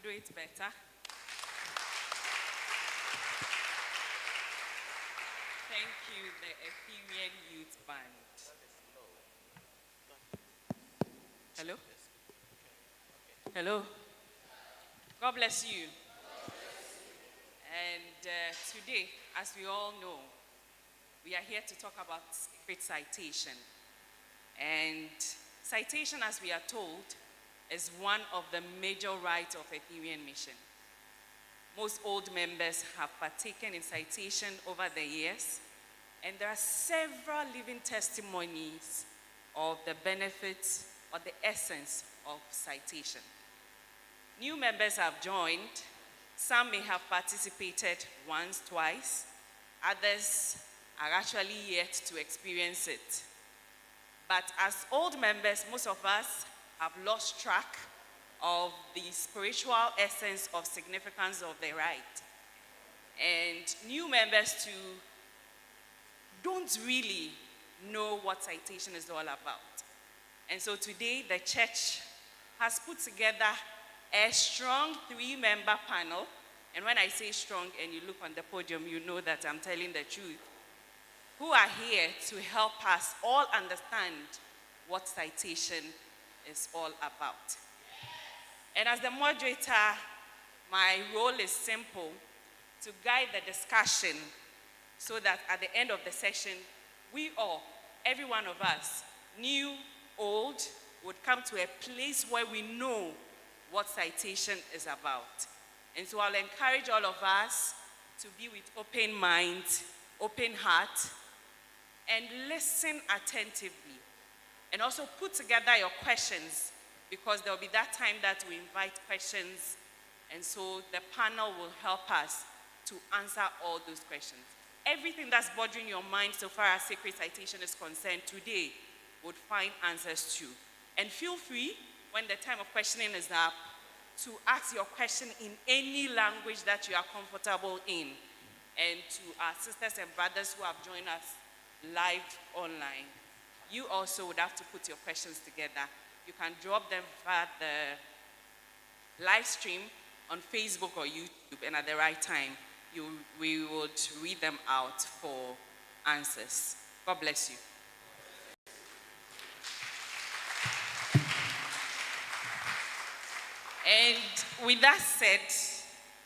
do it better. Thank you, the Etherean Youth Band. Hello? Hello? God bless you. And today, as we all know, we are here to talk about sacred citation. And citation, as we are told, is one of the major rites of Etherean Mission. Most old members have partaken in citation over the years, and there are several living testimonies of the benefits or the essence of citation. New members have joined. Some may have participated once, twice. Others are actually yet to experience it. But as old members, most of us have lost track of the spiritual essence of significance of the rite. And new members too don't really know what citation is all about. And so today the church has put together a strong 3-member panel. And when I say strong and you look on the podium, you know that I'm telling the truth, who are here to help us all understand what citation is all about. And as the moderator, my role is simple: to guide the discussion so that at the end of the session, we all, every one of us, new, old, would come to a place where we know what citation is about. And so I'll encourage all of us to be with open minds, open heart, and listen attentively. And also put together your questions, because there will be that time that we invite questions, and so the panel will help us to answer all those questions. Everything that's bothering your mind so far as sacred citation is concerned today would find answers to. And feel free, when the time of questioning is up, to ask your question in any language that you are comfortable in. And to our sisters and brothers who have joined us live online, you also would have to put your questions together. You can drop them via the live stream on Facebook or YouTube, and at the right time, we would read them out for answers. God bless you. And with that said,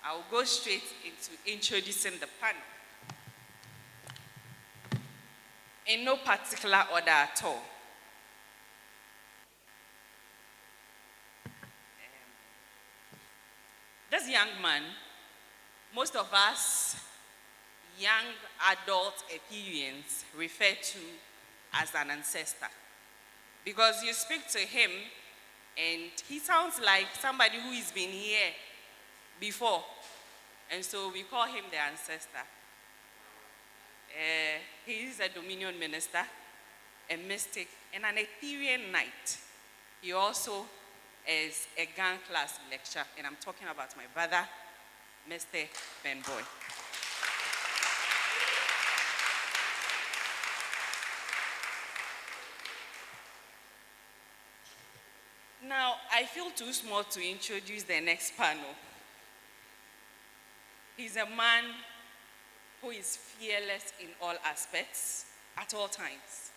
I'll go straight into introducing the panel. In no particular order at all. This young man, most of us young adult Ethereans refer to as an ancestor, because you speak to him and he sounds like somebody who has been here before, and so we call him the ancestor. He is a Dominion minister, a mystic, and an Etherean knight. He also is a gang class lecturer, and I'm talking about my brother, Mr. Ben Boy. Now, I feel too small to introduce the next panel. He's a man who is fearless in all aspects, at all times.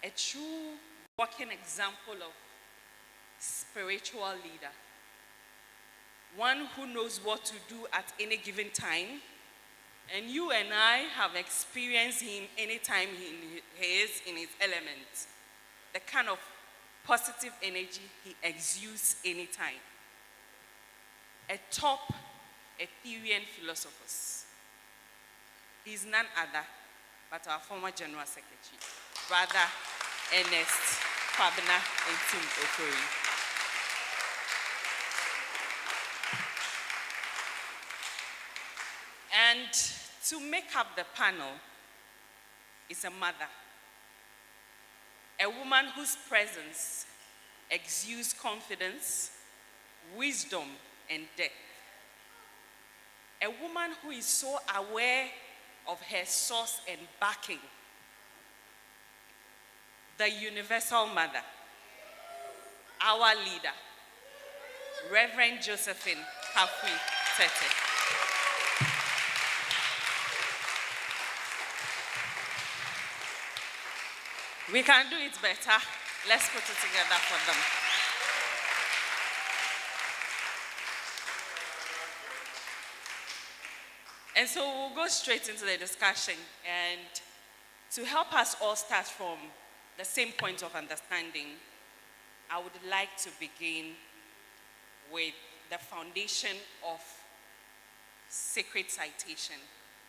A true walking example of spiritual leader. One who knows what to do at any given time. And you and I have experienced him anytime he is in his element. The kind of positive energy he exudes anytime. A top Etherean philosopher. He's none other but our former General Secretary, Brother Ernest Kwabena Ntim Okori. And to make up the panel is a mother, a woman whose presence exudes confidence, wisdom, and depth. A woman who is so aware of her source and backing. The universal mother, our leader, Reverend Josephine Kafui Tete. We can do it better. Let's put it together for them. And so we'll go straight into the discussion. And to help us all start from the same point of understanding, I would like to begin with the foundation of sacred citation.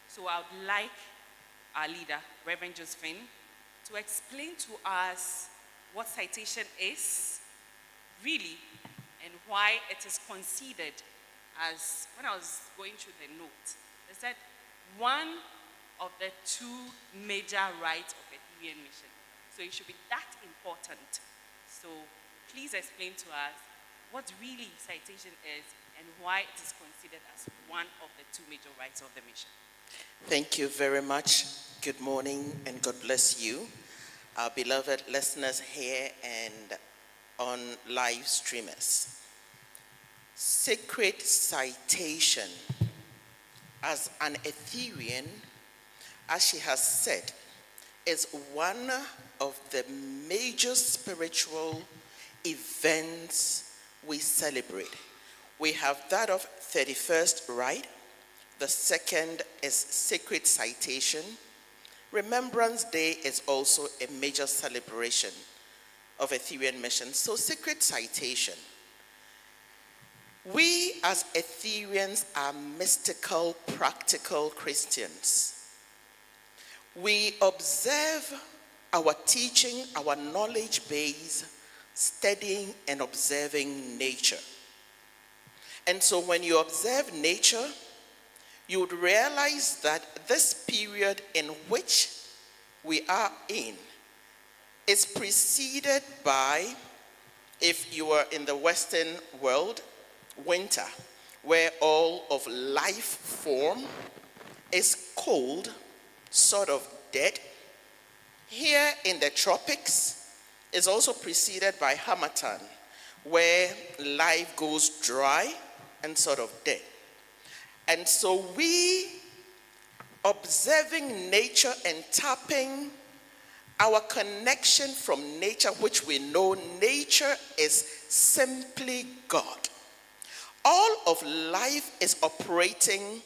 So I would like our leader, Reverend Josephine, to explain to us what citation is, really, and why it is considered as, when I was going through the note, they said one of the two major rights of Etherean Mission. So it should be that important. So please explain to us what really citation is and why it is considered as one of the two major rights of the mission. Thank you very much. Good morning and God bless you, our beloved listeners here and on live streamers. Sacred citation, as an Etherean, as she has said, is one of the major spiritual events we celebrate. We have that of 31st Rite. The second is Sacred Citation. Remembrance Day is also a major celebration of Etherean Mission. So Sacred Citation. We as Ethereans are mystical, practical Christians. We observe our teaching, our knowledge base, studying and observing nature. And so when you observe nature, you would realize that this period in which we are in is preceded by, if you are in the Western world, winter, where all of life form is cold, sort of dead. Here in the tropics is also preceded by harmattan, where life goes dry and sort of dead. And so we, observing nature and tapping our connection from nature, which we know nature is simply God. All of life is operating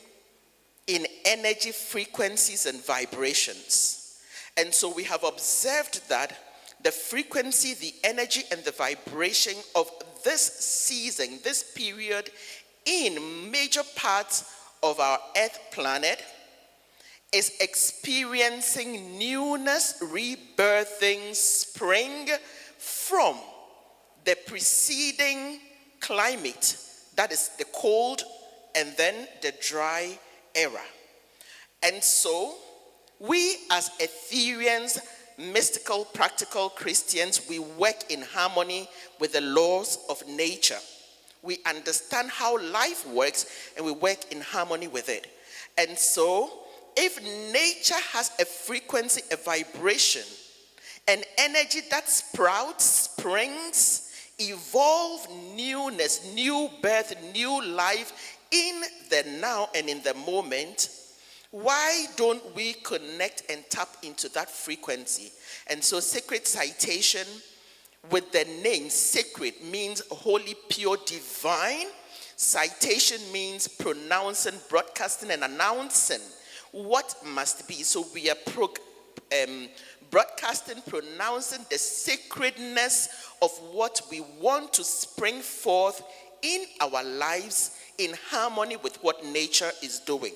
in energy frequencies and vibrations. And so we have observed that the frequency, the energy, and the vibration of this season, this period in major parts of our Earth planet is experiencing newness, rebirthing, spring from the preceding climate, that is the cold and then the dry era. And so we as Ethereans, mystical, practical Christians, we work in harmony with the laws of nature. We understand how life works and we work in harmony with it. And so if nature has a frequency, a vibration, an energy that sprouts, springs, evolve newness, new birth, new life in the now and in the moment, why don't we connect and tap into that frequency? And so sacred citation, with the name sacred, means holy, pure, divine. Citation means pronouncing, broadcasting, and announcing what must be. So we are broadcasting, pronouncing the sacredness of what we want to spring forth in our lives in harmony with what nature is doing.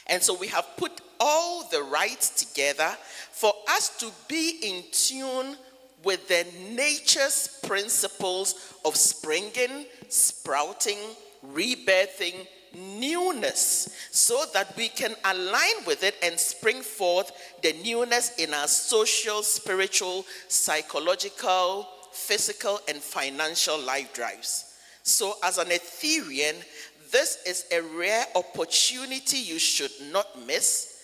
And so we have put all the rights together for us to be in tune with the nature's principles of springing, sprouting, rebirthing, newness, so that we can align with it and spring forth the newness in our social, spiritual, psychological, physical, and financial life drives. So as an Etherean, this is a rare opportunity you should not miss.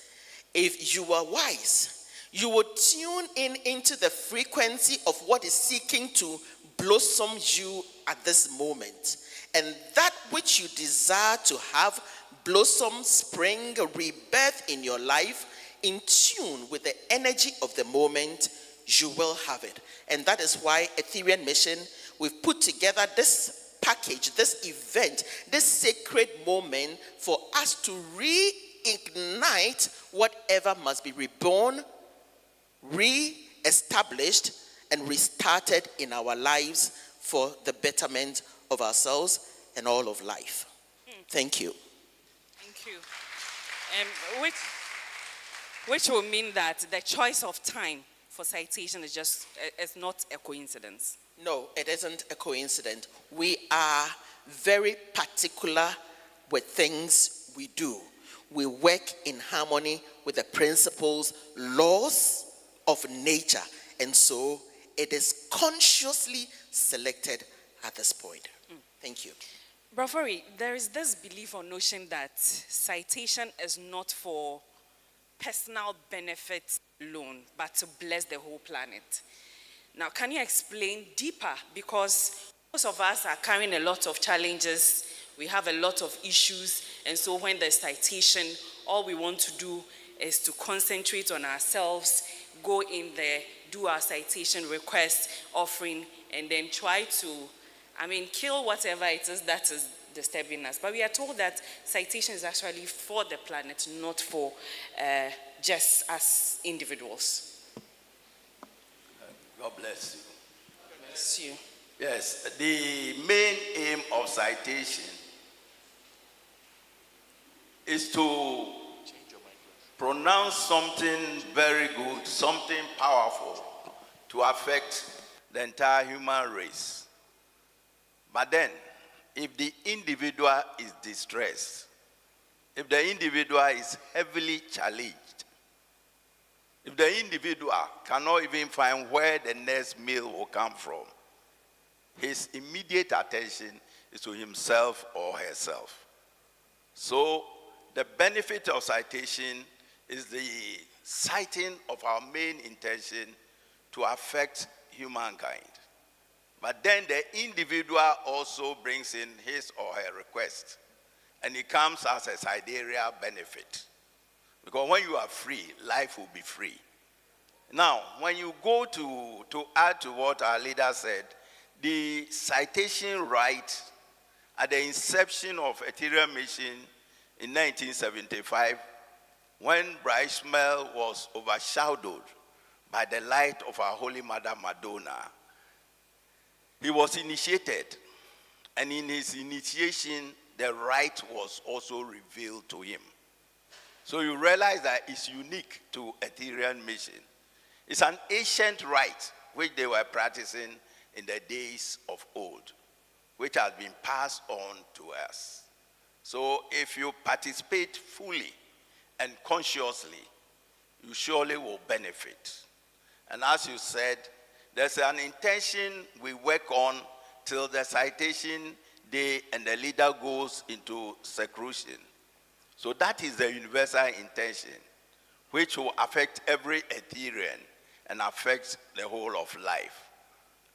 If you are wise, you would tune in into the frequency of what is seeking to blossom you at this moment, and that which you desire to have blossom, spring, rebirth in your life, in tune with the energy of the moment, you will have it. And that is why Etherean Mission, we've put together this package, this event, this sacred moment for us to reignite whatever must be reborn, re-established, and restarted in our lives for the betterment of ourselves and all of life. Thank you. Thank you. Which will mean that the choice of time for citation is not a coincidence. No, it isn't a coincidence. We are very particular with things we do. We work in harmony with the principles, laws of nature. And so it is consciously selected at this point. Thank you. Brafori, there is this belief or notion that citation is not for personal benefit alone, but to bless the whole planet. Now, can you explain deeper? Because most of us are carrying a lot of challenges. We have a lot of issues. And so when there's citation, all we want to do is to concentrate on ourselves, go in there, do our citation request, offering, and then try to, kill whatever it is that is disturbing us. But we are told that citation is actually for the planet, not for just us individuals. God bless you. Bless you. Yes, the main aim of citation is to pronounce something very good, something powerful to affect the entire human race. But then, if the individual is distressed, if the individual is heavily challenged, if the individual cannot even find where the next meal will come from, his immediate attention is to himself or herself. So the benefit of citation is the citing of our main intention to affect humankind. But then the individual also brings in his or her request, and it comes as a sidereal benefit. Because when you are free, life will be free. Now, when you go to add to what our leader said, the citation right at the inception of Etherean Mission in 1975, when Bryce Mel was overshadowed by the light of our Holy Mother Madonna, he was initiated, and in his initiation, the right was also revealed to him. So you realize that it's unique to Etherean Mission. It's an ancient rite which they were practicing in the days of old, which has been passed on to us. So if you participate fully and consciously, you surely will benefit. And as you said, there's an intention we work on till the citation day and the leader goes into seclusion. So that is the universal intention, which will affect every Etherean and affect the whole of life.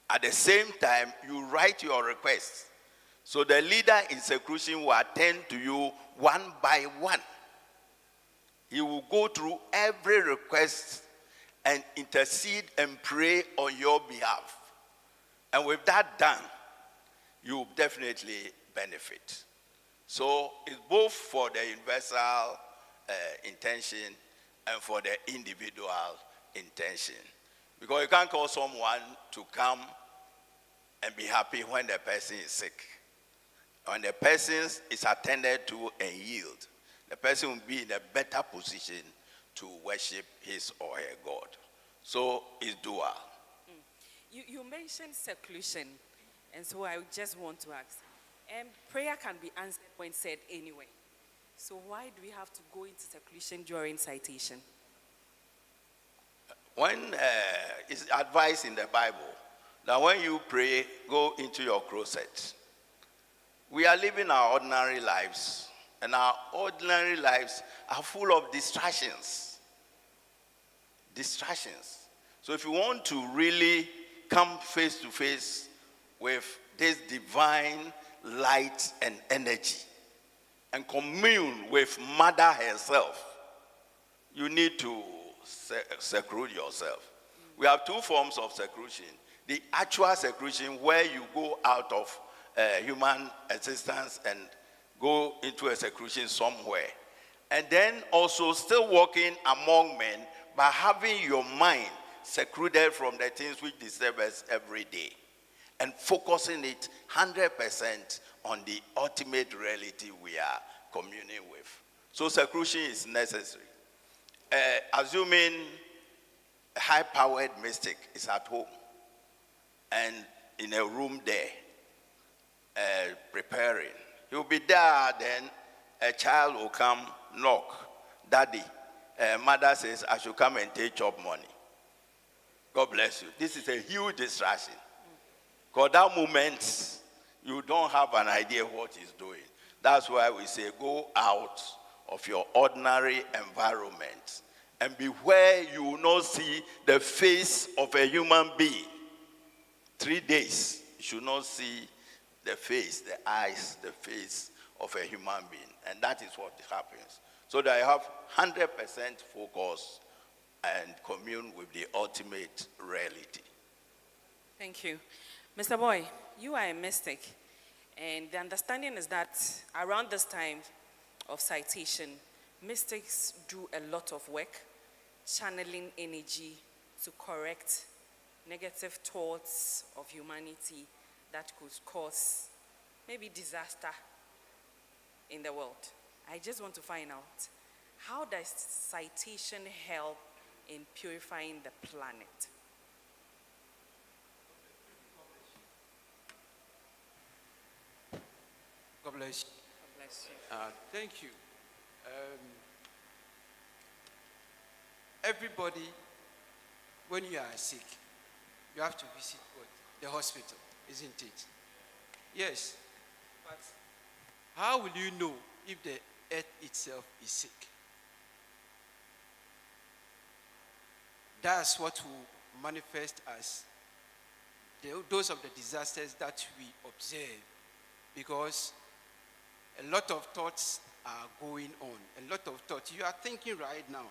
At the same time, you write your requests. So the leader in seclusion will attend to you one by one. He will go through every request and intercede and pray on your behalf. And with that done, you will definitely benefit. So it's both for the universal intention and for the individual intention. Because you can't call someone to come and be happy when the person is sick. When the person is attended to and healed, the person will be in a better position to worship his or her God. So it's dual. You mentioned seclusion, and so I just want to ask, prayer can be answered when said anyway. So why do we have to go into seclusion during citation? When it's advised in the Bible that when you pray, go into your closet. We are living our ordinary lives, and our ordinary lives are full of distractions. Distractions. So if you want to really come face to face with this divine light and energy and commune with Mother herself, you need to seclude yourself. We have two forms of seclusion. The actual seclusion, where you go out of human existence and go into a seclusion somewhere. And then also still walking among men, but having your mind secluded from the things which disturb us every day. And focusing it 100% on the ultimate reality we are communing with. So seclusion is necessary. Assuming a high-powered mystic is at home and in a room there preparing. He'll be there, then a child will come, knock. Daddy, mother says, I should come and take job money. God bless you. This is a huge distraction. Because that moment, you don't have an idea what he's doing. That's why we say go out of your ordinary environment and be where you will not see the face of a human being. 3 days, you should not see the face, the eyes, the face of a human being. And that is what happens. So that I have 100% focus and commune with the ultimate reality. Thank you. Mr. Boy, you are a mystic. And the understanding is that around this time of citation, mystics do a lot of work, channeling energy to correct negative thoughts of humanity that could cause maybe disaster in the world. I just want to find out, how does citation help in purifying the planet? God bless you. God bless you. Thank you. Everybody, when you are sick, you have to visit what? The hospital, isn't it? Yes. But how will you know if the earth itself is sick? That's what will manifest as those of the disasters that we observe, because a lot of thoughts are going on. A lot of thoughts. You are thinking right now.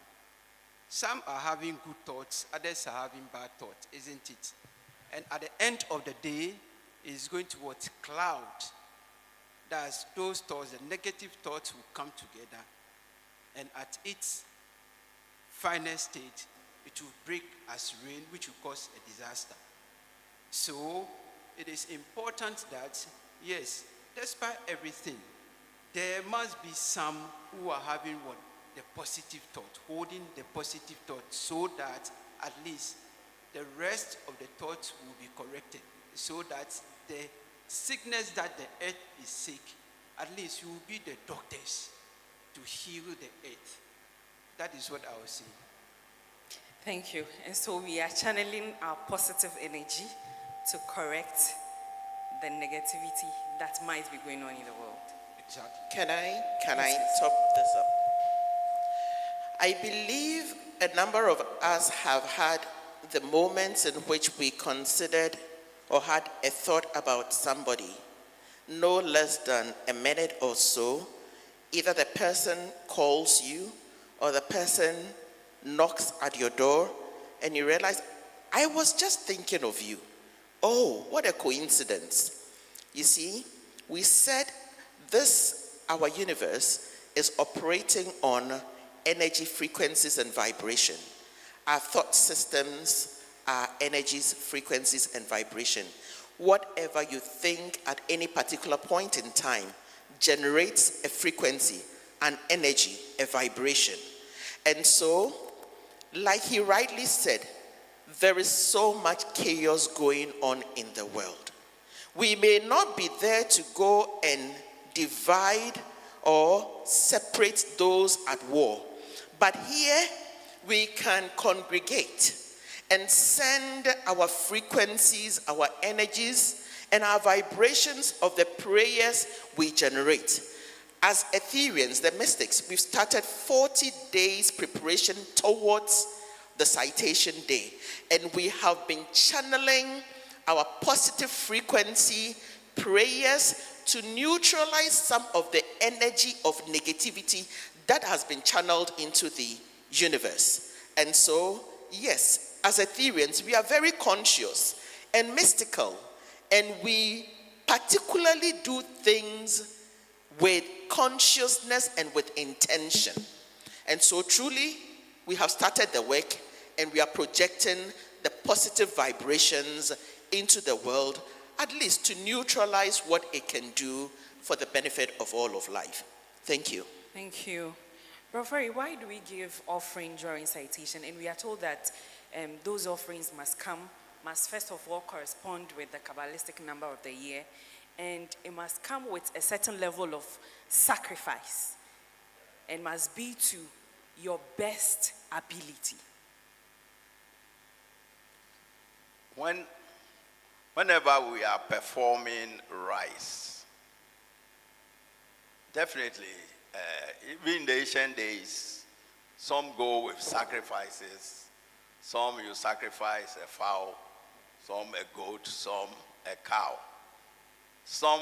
Some are having good thoughts, others are having bad thoughts, isn't it? And at the end of the day, it's going to what? Cloud. That's those thoughts, the negative thoughts will come together. And at its final state, it will break as rain, which will cause a disaster. So, it is important that, yes, despite everything, there must be some who are having what? The positive thought, holding the positive thought, so that at least the rest of the thoughts will be corrected, so that the sickness that the earth is sick, at least you will be the doctors to heal the earth. That is what I was saying. Thank you. And so we are channeling our positive energy to correct the negativity that might be going on in the world. Exactly. Can I top this up? I believe a number of us have had the moments in which we considered or had a thought about somebody, no less than a minute or so. Either the person calls you or the person knocks at your door and you realize, I was just thinking of you. Oh, what a coincidence. You see, we said this, our universe, is operating on energy frequencies and vibration. Our thought systems are energies, frequencies, and vibration. Whatever you think at any particular point in time generates a frequency, an energy, a vibration. And so, like he rightly said, there is so much chaos going on in the world. We may not be there to go and divide or separate those at war, but here we can congregate and send our frequencies, our energies, and our vibrations of the prayers we generate. As Ethereans, the mystics, we've started 40 days preparation towards the citation day, and we have been channeling our positive frequency prayers to neutralize some of the energy of negativity that has been channeled into the universe. And so, yes, as Ethereans, we are very conscious and mystical, and we particularly do things with consciousness and with intention. And so truly, we have started the work, and we are projecting the positive vibrations into the world, at least to neutralize what it can do for the benefit of all of life. Thank you. Thank you. Brother, why do we give offering during citation? And we are told that those offerings must first of all correspond with the Kabbalistic number of the year, and it must come with a certain level of sacrifice, and must be to your best ability. Whenever we are performing rites, definitely, even in the ancient days, some go with sacrifices. Some you sacrifice a fowl, some a goat, some a cow. Some,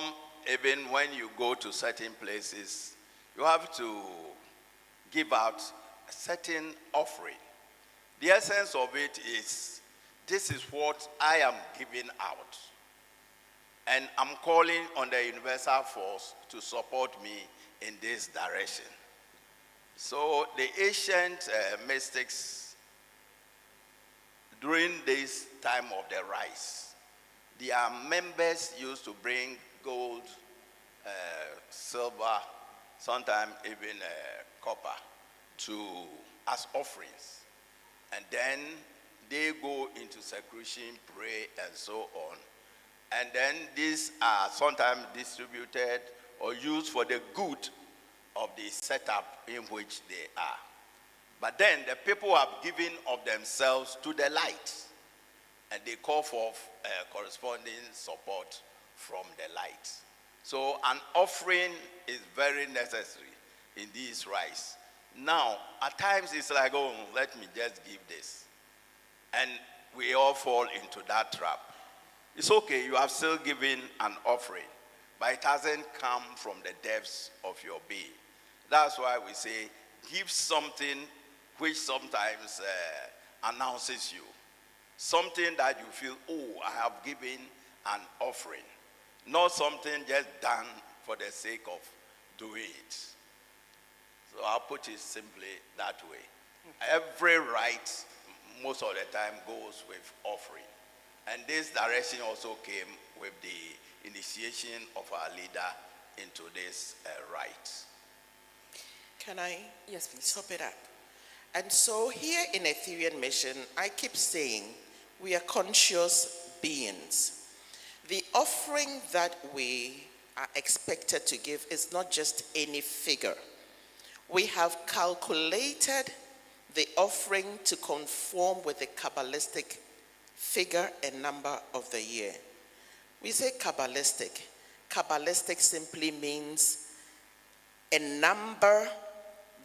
even when you go to certain places, you have to give out a certain offering. The essence of it is, this is what I am giving out. And I'm calling on the universal force to support me in this direction. So the ancient mystics, during this time of the rites, their members used to bring gold, silver, sometimes even copper, as offerings. And then they go into seclusion, pray, and so on. And then these are sometimes distributed or used for the good of the setup in which they are. But then the people have given of themselves to the light, and they call for corresponding support from the light. So an offering is very necessary in these rites. Now, at times it's like, oh, let me just give this. And we all fall into that trap. It's okay, you have still given an offering, but it hasn't come from the depths of your being. That's why we say, give something which sometimes announces you. Something that you feel, oh, I have given an offering. Not something just done for the sake of doing it. So I'll put it simply that way. Every rite, most of the time, goes with offering. And this direction also came with the initiation of our leader into this rite. Can I Yes, please. top it up? And so here in Etherean Mission, I keep saying we are conscious beings. The offering that we are expected to give is not just any figure. We have calculated the offering to conform with the Kabbalistic figure and number of the year. We say Kabbalistic. Kabbalistic simply means a number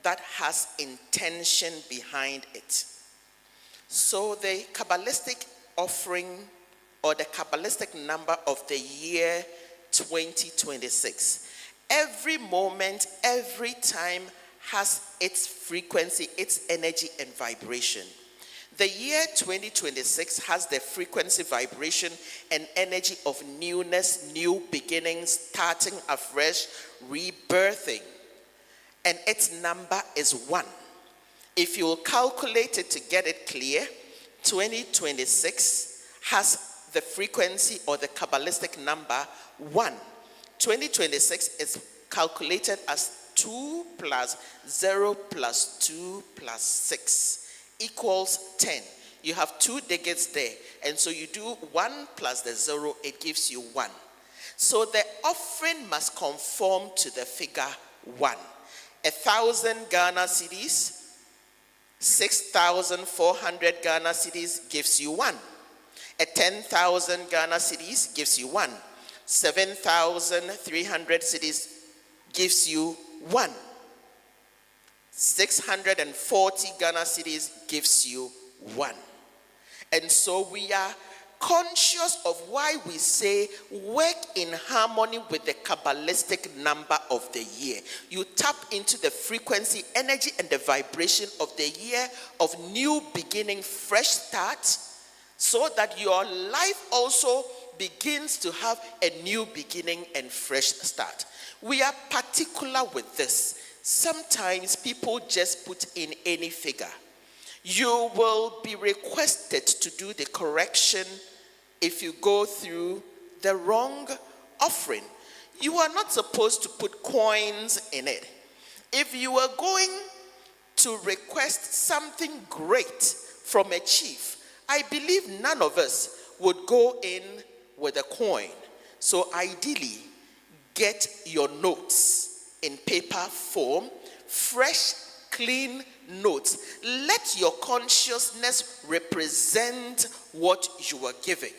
that has intention behind it. So the Kabbalistic offering, or the Kabbalistic number of the year 2026, every moment, every time has its frequency, its energy and vibration. The year 2026 has the frequency, vibration, and energy of newness, new beginnings, starting afresh, rebirthing. And its number is 1. If you will calculate it to get it clear, 2026 has the frequency or the Kabbalistic number 1. 2026 is calculated as 2 plus 0 plus 2 plus 6 equals 10. You have 2 digits there, and so you do 1 plus the 0, it gives you 1. So the offering must conform to the figure 1. 1,000 Ghana cedis, 6,400 Ghana cedis gives you 1. 10,000 Ghana cedis gives you 1. 7,300 cedis gives you 1. 640 Ghana cedis gives you 1. And so we are conscious of why we say work in harmony with the Kabbalistic number of the year. You tap into the frequency, energy, and the vibration of the year of new beginning, fresh start, so that your life also begins to have a new beginning and fresh start. We are particular with this. Sometimes people just put in any figure. You will be requested to do the correction if you go through the wrong offering. You are not supposed to put coins in it. If you are going to request something great from a chief, I believe none of us would go in with a coin. So ideally, get your notes in paper form, fresh, clean notes. Let your consciousness represent what you are giving,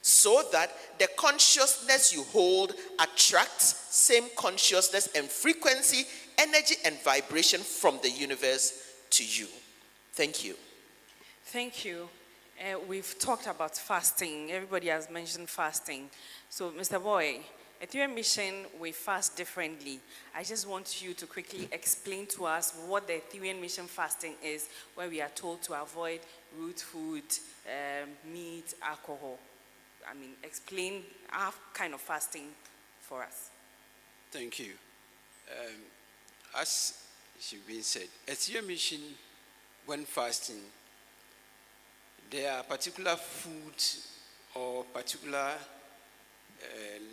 so that the consciousness you hold attracts same consciousness and frequency, energy, and vibration from the universe to you. Thank you. Thank you. We've talked about fasting. Everybody has mentioned fasting. So, Mr. Boy, Etherean Mission, we fast differently. I just want you to quickly explain to us what the Etherean Mission fasting is, where we are told to avoid root food, meat, alcohol. I mean, explain our kind of fasting for us. Thank you. As you've been said, Etherean Mission, when fasting, there are particular foods or particular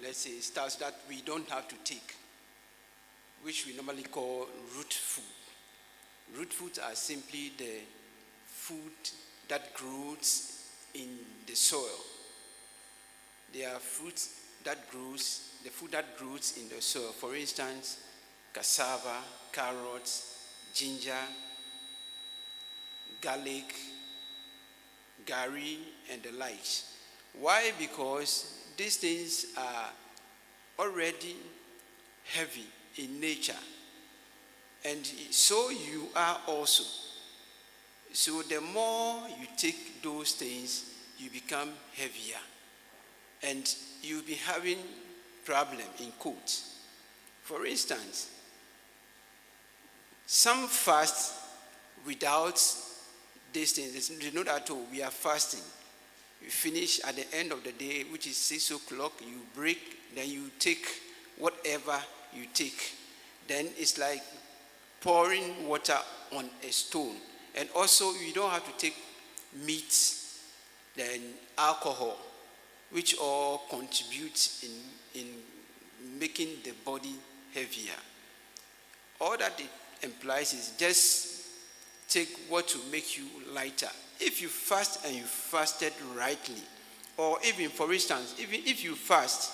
let's say stuff that we don't have to take, which we normally call root food. Root foods are simply the food that grows in the soil. They are fruits that grows, the food that grows in the soil. For instance, cassava, carrots, ginger, garlic, gari, and the likes. Why? Because these things are already heavy in nature, and so you are also. So the more you take those things, you become heavier, and you'll be having problem in quotes. For instance, some fast without these things. They know that we are fasting. You finish at the end of the day, which is 6 o'clock, you break, then you take whatever you take. Then it's like pouring water on a stone. And also, you don't have to take meat, then alcohol, which all contributes in making the body heavier. All that it implies is just take what will make you lighter. If you fast and you fasted rightly, or even, for instance, even if you fast,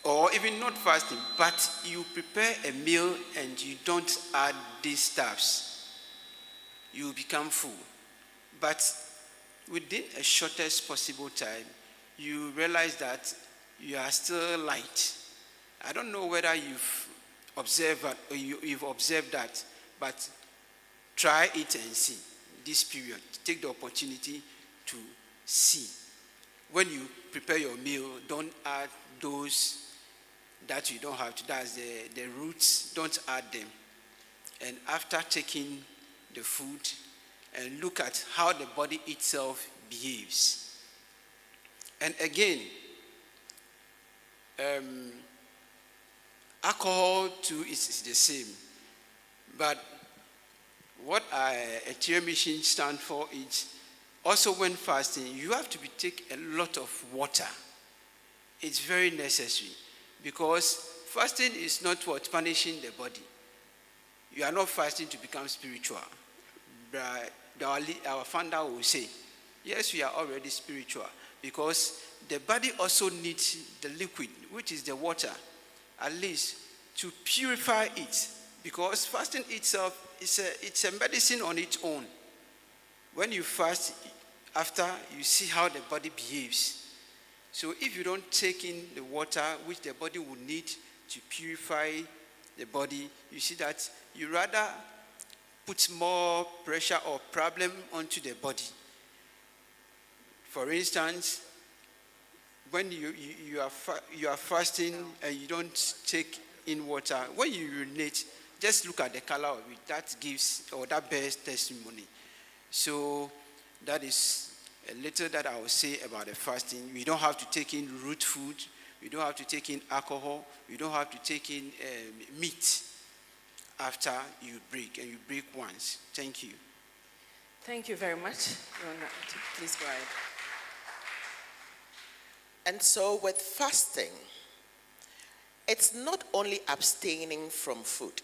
or even not fasting, but you prepare a meal and you don't add these stuffs, you become full. But within a shortest possible time, you realize that you are still light. I don't know whether you've observed that, but try it and see this period. Take the opportunity to see. When you prepare your meal, don't add those that you don't have to. That's the roots, don't add them. And after taking the food, and look at how the body itself behaves. And again, alcohol too is the same. But what Etherean Mission stand for is, also when fasting, you have to take a lot of water. It's very necessary, because fasting is not what punishing the body. You are not fasting to become spiritual. But our founder will say, yes, we are already spiritual, because the body also needs the liquid, which is the water, at least to purify it. Because fasting itself, it's a medicine on its own. When you fast, after you see how the body behaves. So if you don't take in the water which the body will need to purify the body, you see that you rather put more pressure or problem onto the body. For instance, when you are fasting and you don't take in water, when you urinate, just look at the color of it. That gives, or that bears testimony. So that is a little that I will say about the fasting. We don't have to take in root food. We don't have to take in alcohol. We don't have to take in meat after you break, and you break once. Thank you. Thank you very much. Please go ahead. And so with fasting, it's not only abstaining from food.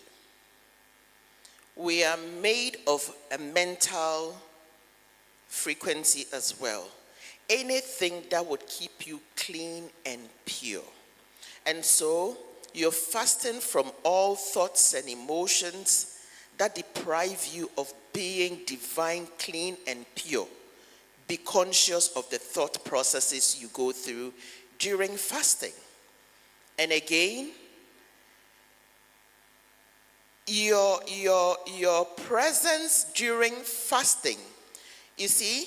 We are made of a mental frequency as well. Anything that would keep you clean and pure. And so you're fasting from all thoughts and emotions that deprive you of being divine, clean, and pure. Be conscious of the thought processes you go through during fasting. And again, your presence during fasting, you see,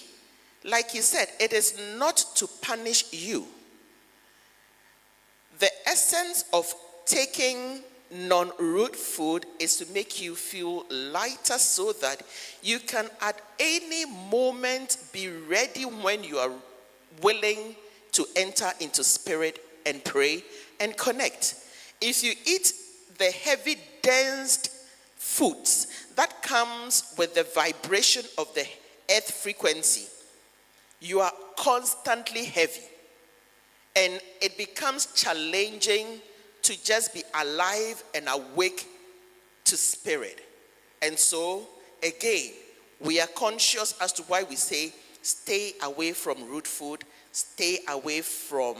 like he said, it is not to punish you. The essence of taking non-root food is to make you feel lighter so that you can at any moment be ready when you are willing to enter into spirit and pray and connect. If you eat the heavy, dense foods that comes with the vibration of the earth frequency, you are constantly heavy, and it becomes challenging to just be alive and awake to spirit. And so, again, we are conscious as to why we say stay away from root food, stay away from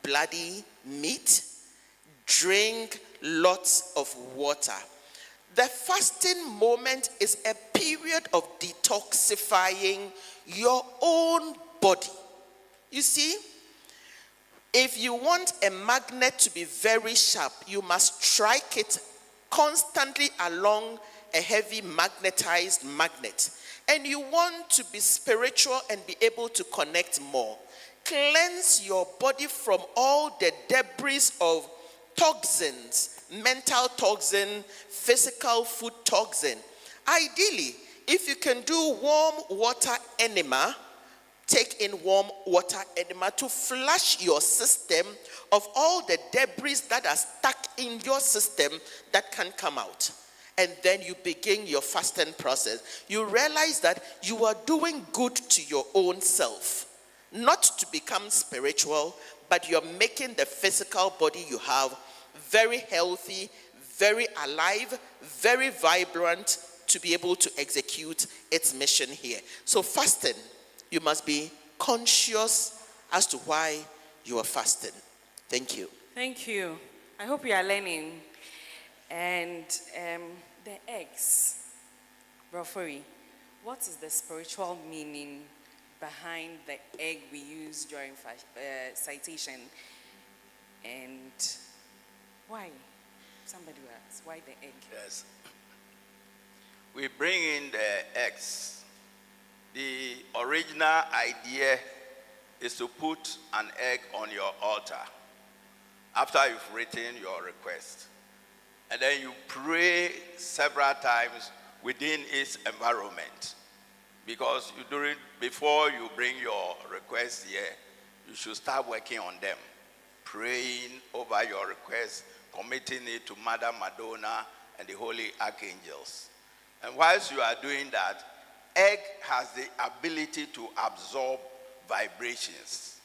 bloody meat, drink lots of water. The fasting moment is a period of detoxifying your own body. You see, if you want a magnet to be very sharp, you must strike it constantly along a heavy magnetized magnet. And you want to be spiritual and be able to connect more. Cleanse your body from all the debris of toxins, mental toxin, physical food toxin. Ideally, if you can do warm water enema, take in warm water enema to flush your system of all the debris that are stuck in your system that can come out. And then you begin your fasting process. You realize that you are doing good to your own self. Not to become spiritual, but you're making the physical body you have very healthy, very alive, very vibrant to be able to execute its mission here. So fasting, you must be conscious as to why you are fasting. Thank you. Thank you. I hope you are learning. And the eggs, Brofori, what is the spiritual meaning behind the egg we use during citation? And why? Somebody will ask, why the egg? Yes. We bring in the eggs. The original idea is to put an egg on your altar after you've written your request. And then you pray several times within its environment. Because before you bring your request here, you should start working on them. Praying over your request, committing it to Mother Madonna and the holy archangels. And whilst you are doing that, egg has the ability to absorb vibrations.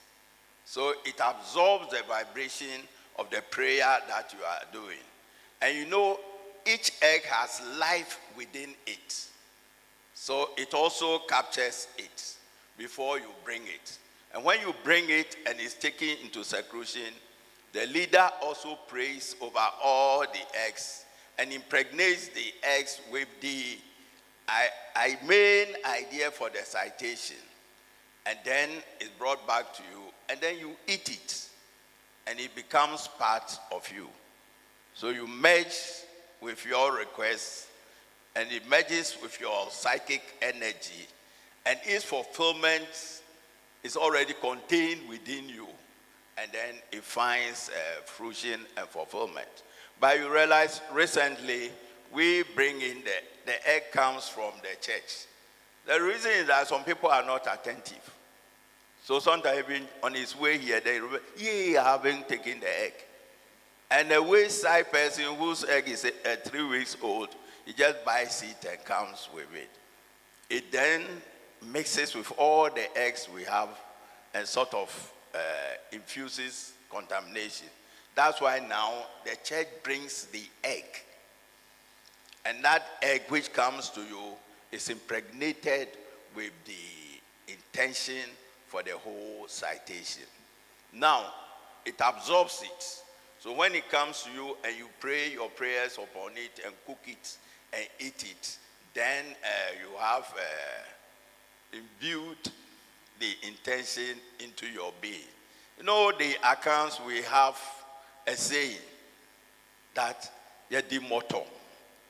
So it absorbs the vibration of the prayer that you are doing. And you know, each egg has life within it. So it also captures it before you bring it. And when you bring it and it's taken into seclusion, the leader also prays over all the eggs and impregnates the eggs with the main idea for the citation. And then it's brought back to you, and then you eat it, and it becomes part of you. So you merge with your request, and it merges with your psychic energy, and its fulfillment is already contained within you, and then it finds fruition and fulfillment. But you realize recently we bring in the egg comes from the church. The reason is that some people are not attentive. So sometimes even on his way here, they remember, I haven't taken the egg. And the wayside person whose egg is 3 weeks old, he just buys it and comes with it. It then mixes with all the eggs we have and sort of infuses contamination. That's why now the church brings the egg. And that egg which comes to you is impregnated with the intention for the whole citation. Now, it absorbs it. So when it comes to you and you pray your prayers upon it and cook it and eat it, then you have imbued the intention into your being. You know, the accounts we have a saying that yedi moto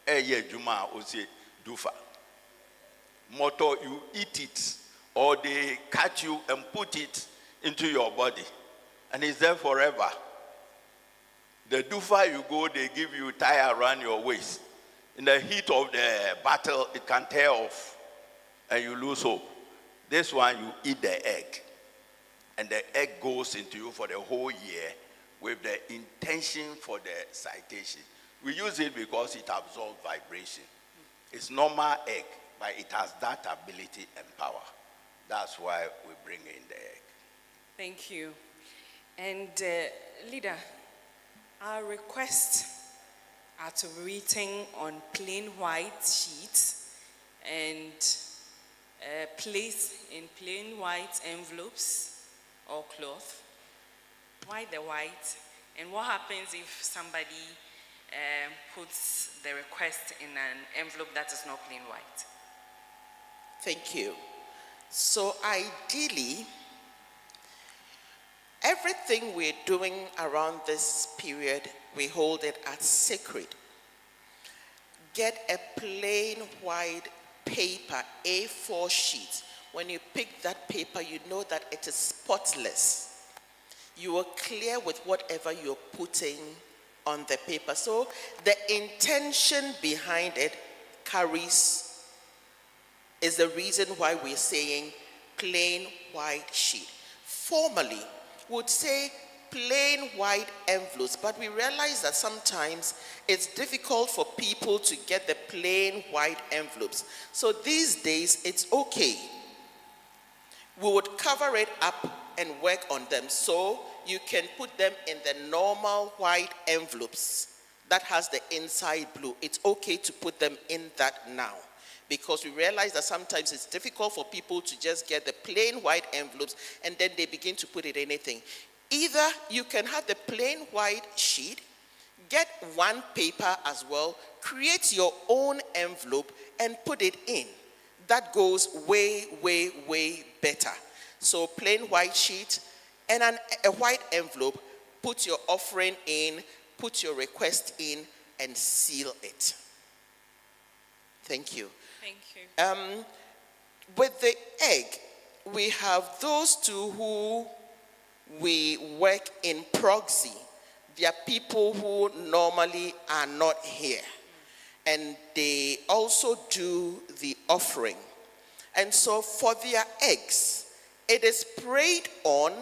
eye juma osi dufa. Moto, you eat it, or they catch you and put it into your body, and it's there forever. The dufa you go, they give you tie around your waist. In the heat of the battle, it can tear off, and you lose hope. This one, you eat the egg, and the egg goes into you for the whole year with the intention for the citation. We use it because it absorbs vibration. It's normal egg, but it has that ability and power. That's why we bring in the egg. Thank you. And leader, our requests are to be written on plain white sheets and placed in plain white envelopes or cloth. Why the white? And what happens if somebody puts the request in an envelope that is not plain white? Thank you. So ideally, everything we're doing around this period, we hold it as sacred. Get a plain white paper, A4 sheet. When you pick that paper, you know that it is spotless. You are clear with whatever you're putting on the paper. So the intention behind it is the reason why we're saying plain white sheet. Formally, would say plain white envelopes, but we realize that sometimes it's difficult for people to get the plain white envelopes. So these days, it's okay. We would cover it up and work on them, so you can put them in the normal white envelopes that has the inside blue. It's okay to put them in that now, because we realize that sometimes it's difficult for people to just get the plain white envelopes and then they begin to put it in anything. Either you can have the plain white sheet, get one paper as well, create your own envelope and put it in. That goes way, way, way better. So plain white sheet and a white envelope, put your offering in, put your request in, and seal it. Thank you. Thank you. With the egg, we have those two who we work in proxy. They are people who normally are not here. And they also do the offering. And so for their eggs, it is prayed on,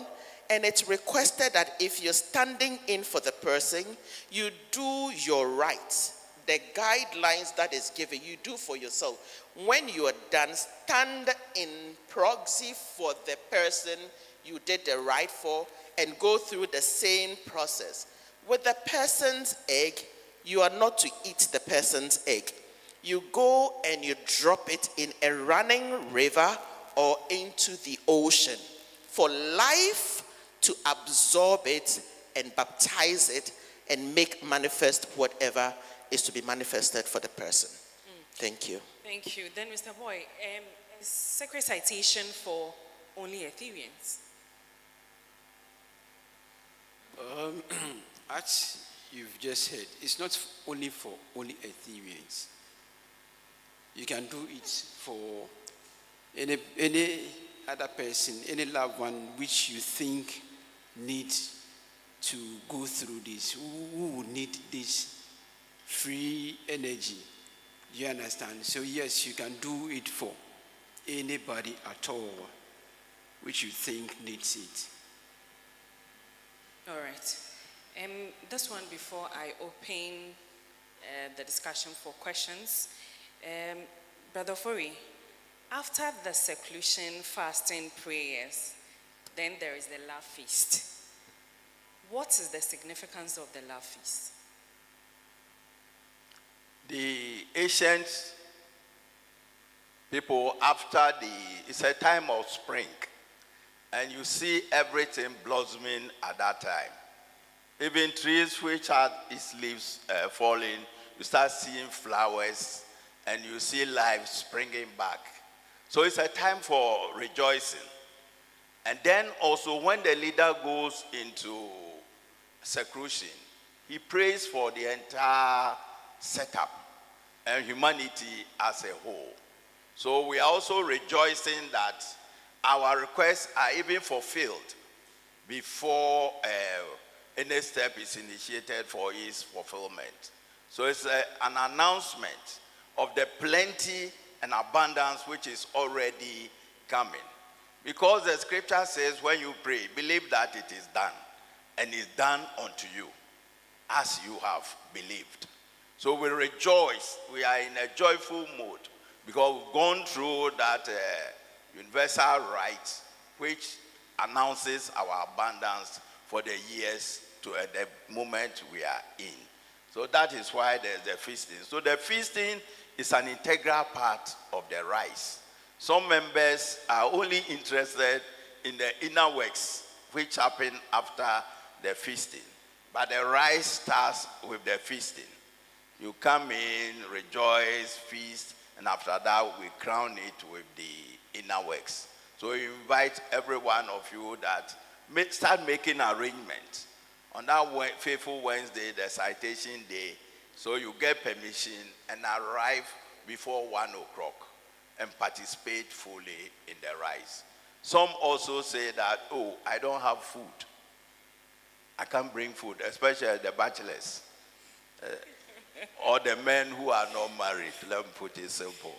and it's requested that if you're standing in for the person, you do your right. The guidelines that is given, you do for yourself. When you are done, stand in proxy for the person you did the right for and go through the same process. With the person's egg, you are not to eat the person's egg. You go and you drop it in a running river or into the ocean for life to absorb it and baptize it and make manifest whatever is to be manifested for the person. Thank you. Thank you. Then, Mr. Boy, is sacred citation for only Ethereans? As you've just heard, it's not only for only Ethereans. You can do it for any other person, any loved one which you think needs to go through this, who would need this free energy. You understand? So yes, you can do it for anybody at all which you think needs it. All right. This one before I open the discussion for questions. Brother Fori, after the seclusion, fasting, prayers, then there is the love feast. What is the significance of the love feast? The ancient people, it's a time of spring, and you see everything blossoming at that time. Even trees which had its leaves falling, you start seeing flowers, and you see life springing back. So it's a time for rejoicing. And then also when the leader goes into seclusion, he prays for the entire setup and humanity as a whole. So we are also rejoicing that our requests are even fulfilled before any step is initiated for its fulfillment. So it's an announcement of the plenty and abundance which is already coming. Because the scripture says when you pray, believe that it is done, and is done unto you as you have believed. So we rejoice. We are in a joyful mood because we've gone through that universal right which announces our abundance for the years to the moment we are in. So that is why there's the feasting. So the feasting is an integral part of the rice. Some members are only interested in the inner works which happen after the feasting. But the rice starts with the feasting. You come in, rejoice, feast, and after that we crown it with the inner works. So we invite every one of you that start making arrangements. On that faithful Wednesday, the citation day, so you get permission and arrive before 1 o'clock and participate fully in the rice. Some also say that, oh, I don't have food. I can't bring food, especially the bachelors. Or the men who are not married, let me put it simple.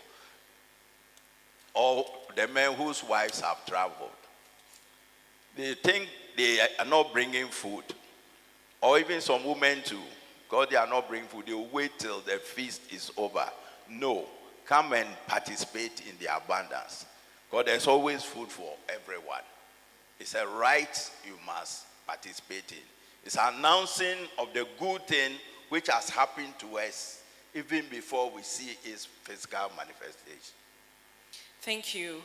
Or the men whose wives have traveled. They think they are not bringing food. Or even some women too, because they are not bringing food, they will wait till the feast is over. No, come and participate in the abundance. Because there's always food for everyone. It's a right you must participate in. It's an announcing of the good thing which has happened to us even before we see its physical manifestation. Thank you.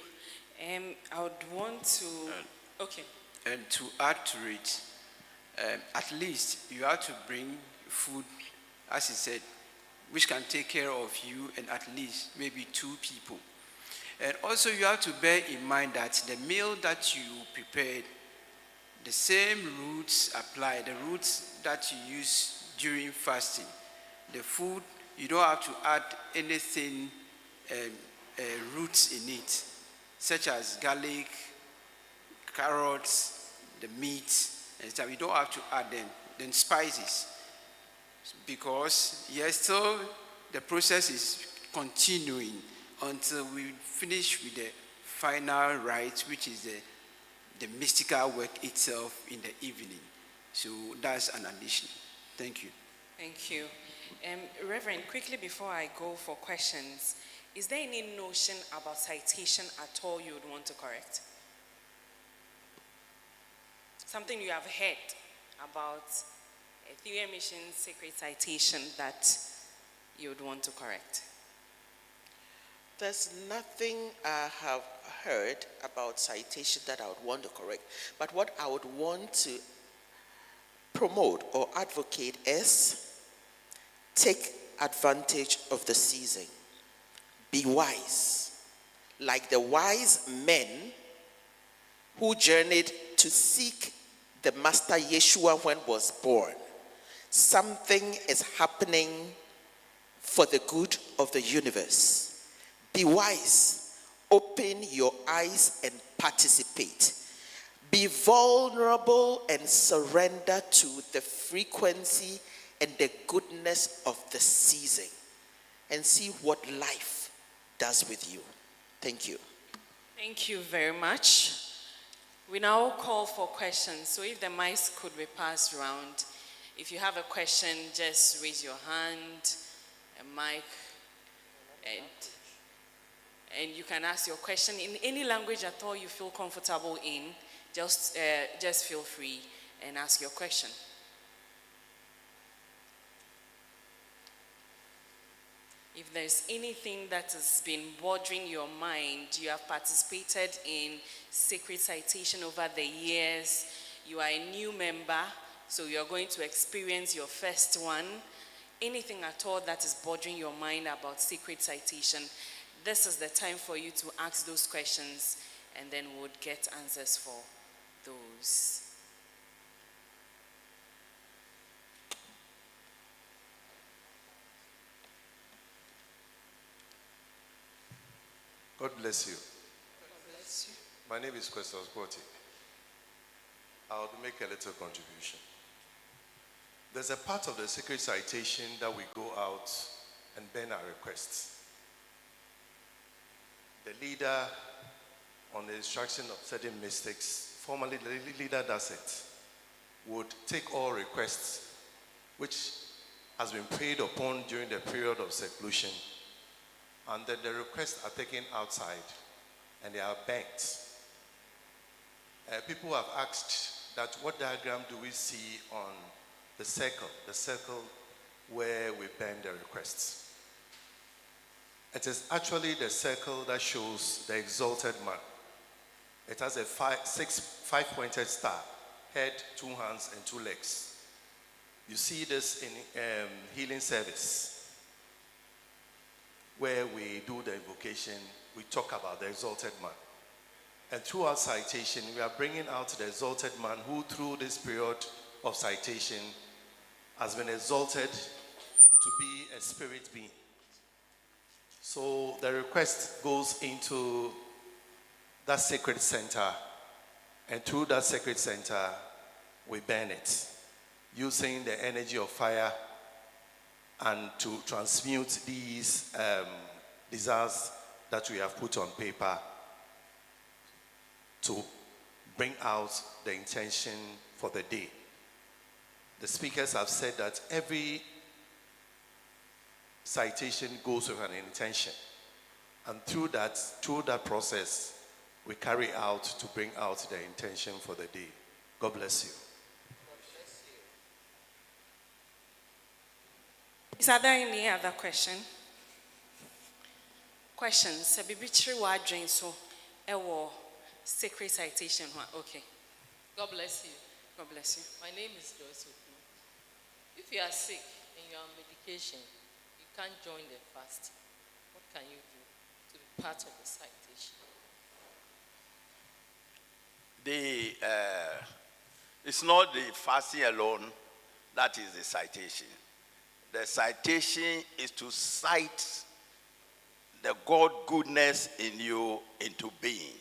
I would want to... Okay. And to add to it, at least you have to bring food, as he said, which can take care of you and at least maybe 2 people. And also you have to bear in mind that the meal that you prepared, the same roots apply, the roots that you use during fasting. The food, you don't have to add anything, roots in it, such as garlic, carrots, the meat, and stuff. You don't have to add them. Then spices, because yes, still the process is continuing until we finish with the final rite, which is the mystical work itself in the evening. So that's an addition. Thank you. Thank you. Reverend, quickly before I go for questions, is there any notion about citation at all you would want to correct? Something you have heard about Etherean Mission Sacred Citation that you would want to correct? There's nothing I have heard about citation that I would want to correct. But what I would want to promote or advocate is take advantage of the season. Be wise. Like the wise men who journeyed to seek the Master Yeshua when he was born. Something is happening for the good of the universe. Be wise. Open your eyes and participate. Be vulnerable and surrender to the frequency and the goodness of the season, and see what life does with you. Thank you. Thank you very much. We now call for questions. So if the mics could be passed around, if you have a question, just raise your hand, a mic, and you can ask your question in any language at all you feel comfortable in. Just feel free and ask your question. If there's anything that has been bothering your mind, you have participated in Sacred Citation over the years, you are a new member, so you're going to experience your first one, anything at all that is bothering your mind about Sacred Citation, this is the time for you to ask those questions, and then we'll get answers for those. God bless you. God bless you. My name is Questos Gwoti. I'll make a little contribution. There's a part of the Sacred Citation that we go out and bend our requests. The leader, on the instruction of certain mystics, formally the leader does it, would take all requests which has been prayed upon during the period of seclusion, and then the requests are taken outside and they are bent. People have asked that what diagram do we see on the circle where we bend the requests. It is actually the circle that shows the exalted man. It has a five-pointed star, head, 2 hands, and 2 legs. You see this in healing service, where we do the invocation, we talk about the exalted man. And through our citation, we are bringing out the exalted man who, through this period of citation, has been exalted to be a spirit being. So the request goes into that sacred center, and through that sacred center, we burn it, using the energy of fire and to transmute these desires that we have put on paper to bring out the intention for the day. The speakers have said that every citation goes with an intention, and through that process, we carry out to bring out the intention for the day. God bless you. Is there any other question? Questions? Bibichiri wa adwen so ewo Sacred Citation. Okay. God bless you. God bless you. My name is Joyce Oku. If you are sick and you're on medication, you can't join the fast. What can you do to be part of the citation? It's not the fasting alone that is the citation. The citation is to cite the God goodness in you into being.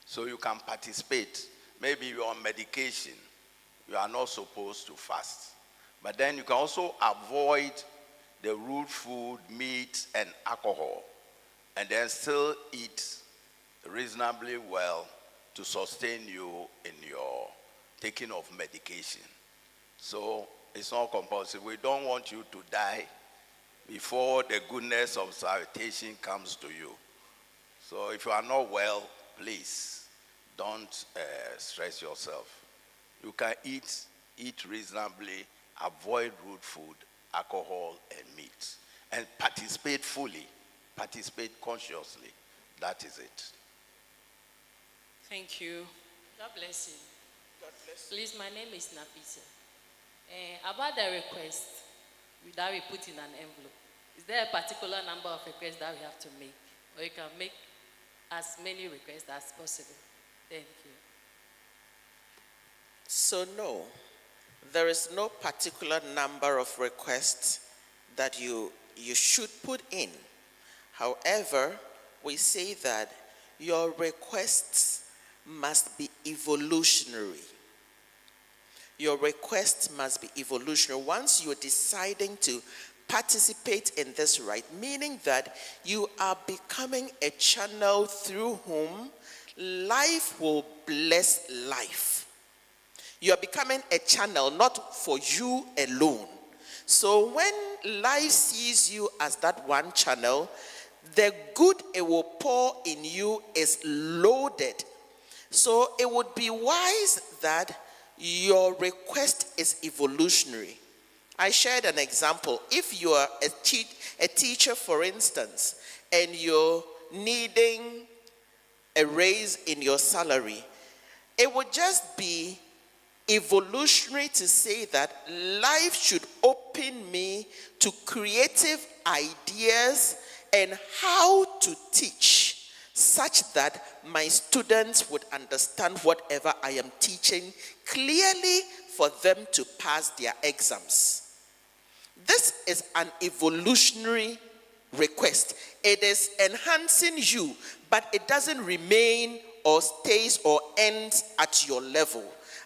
So you can participate. Maybe you're on medication. You are not supposed to fast. But then you can also avoid the root food, meat, and alcohol, and then still eat reasonably well to sustain you in your taking of medication. So it's not compulsory. We don't want you to die before the goodness of citation comes to you. So if you are not well, please don't stress yourself. You can eat reasonably, avoid root food, alcohol, and meat, and participate fully, participate consciously. That is it. Thank you. God bless you. God bless you. Please, my name is Nafisa. About the request that we put in an envelope, is there a particular number of requests that we have to make? Or you can make as many requests as possible? Thank you. So no, there is no particular number of requests that you should put in. However, we say that your requests must be evolutionary. Your request must be evolutionary. Once you're deciding to participate in this rite, meaning that you are becoming a channel through whom life will bless life. You are becoming a channel not for you alone. So when life sees you as that one channel, the good it will pour in you is loaded. So it would be wise that your request is evolutionary. I shared an example. If you are a teacher, for instance, and you're needing a raise in your salary, it would just be evolutionary to say that life should open me to creative ideas and how to teach such that my students would understand whatever I am teaching clearly for them to pass their exams. This is an evolutionary request. It is enhancing you, but it doesn't remain or stays or ends at your level.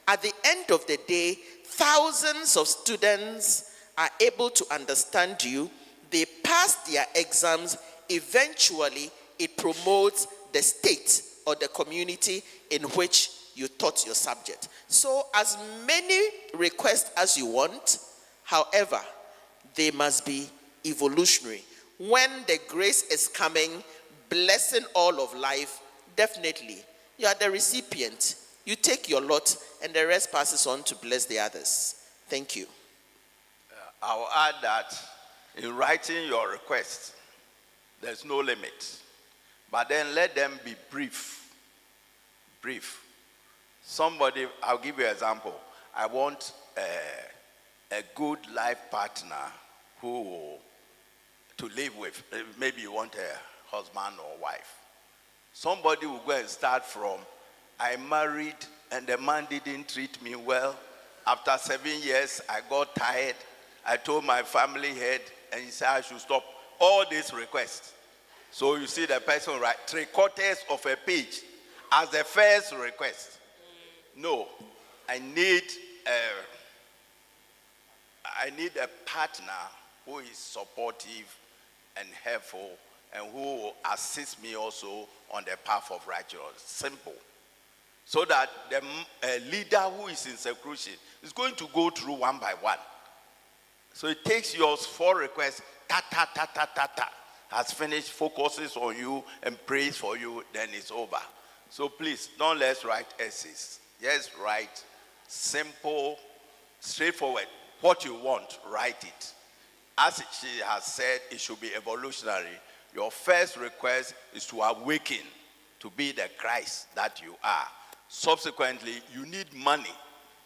At the end of the day, thousands of students are able to understand you. They pass their exams. Eventually, it promotes the state or the community in which you taught your subject. So as many requests as you want, however, they must be evolutionary. When the grace is coming, blessing all of life, definitely, you are the recipient. You take your lot and the rest passes on to bless the others. Thank you. I'll add that in writing your request, there's no limit. But then let them be brief. Brief. Somebody, I'll give you an example. I want a good life partner to live with. Maybe you want a husband or wife. Somebody will go and start from, I married and the man didn't treat me well. After 7 years, I got tired. I told my family head and he said I should stop all these requests. So you see the person write 3/4 of a page as the first request. No, I need a partner who is supportive and helpful and who will assist me also on the path of righteousness. Simple. So that the leader who is in seclusion is going to go through one by one. So it takes yours 4 requests, has finished, focuses on you and prays for you, then it's over. So please, don't let's write essays. Just write simple, straightforward. What you want, write it. As she has said, it should be evolutionary. Your first request is to awaken to be the Christ that you are. Subsequently, you need money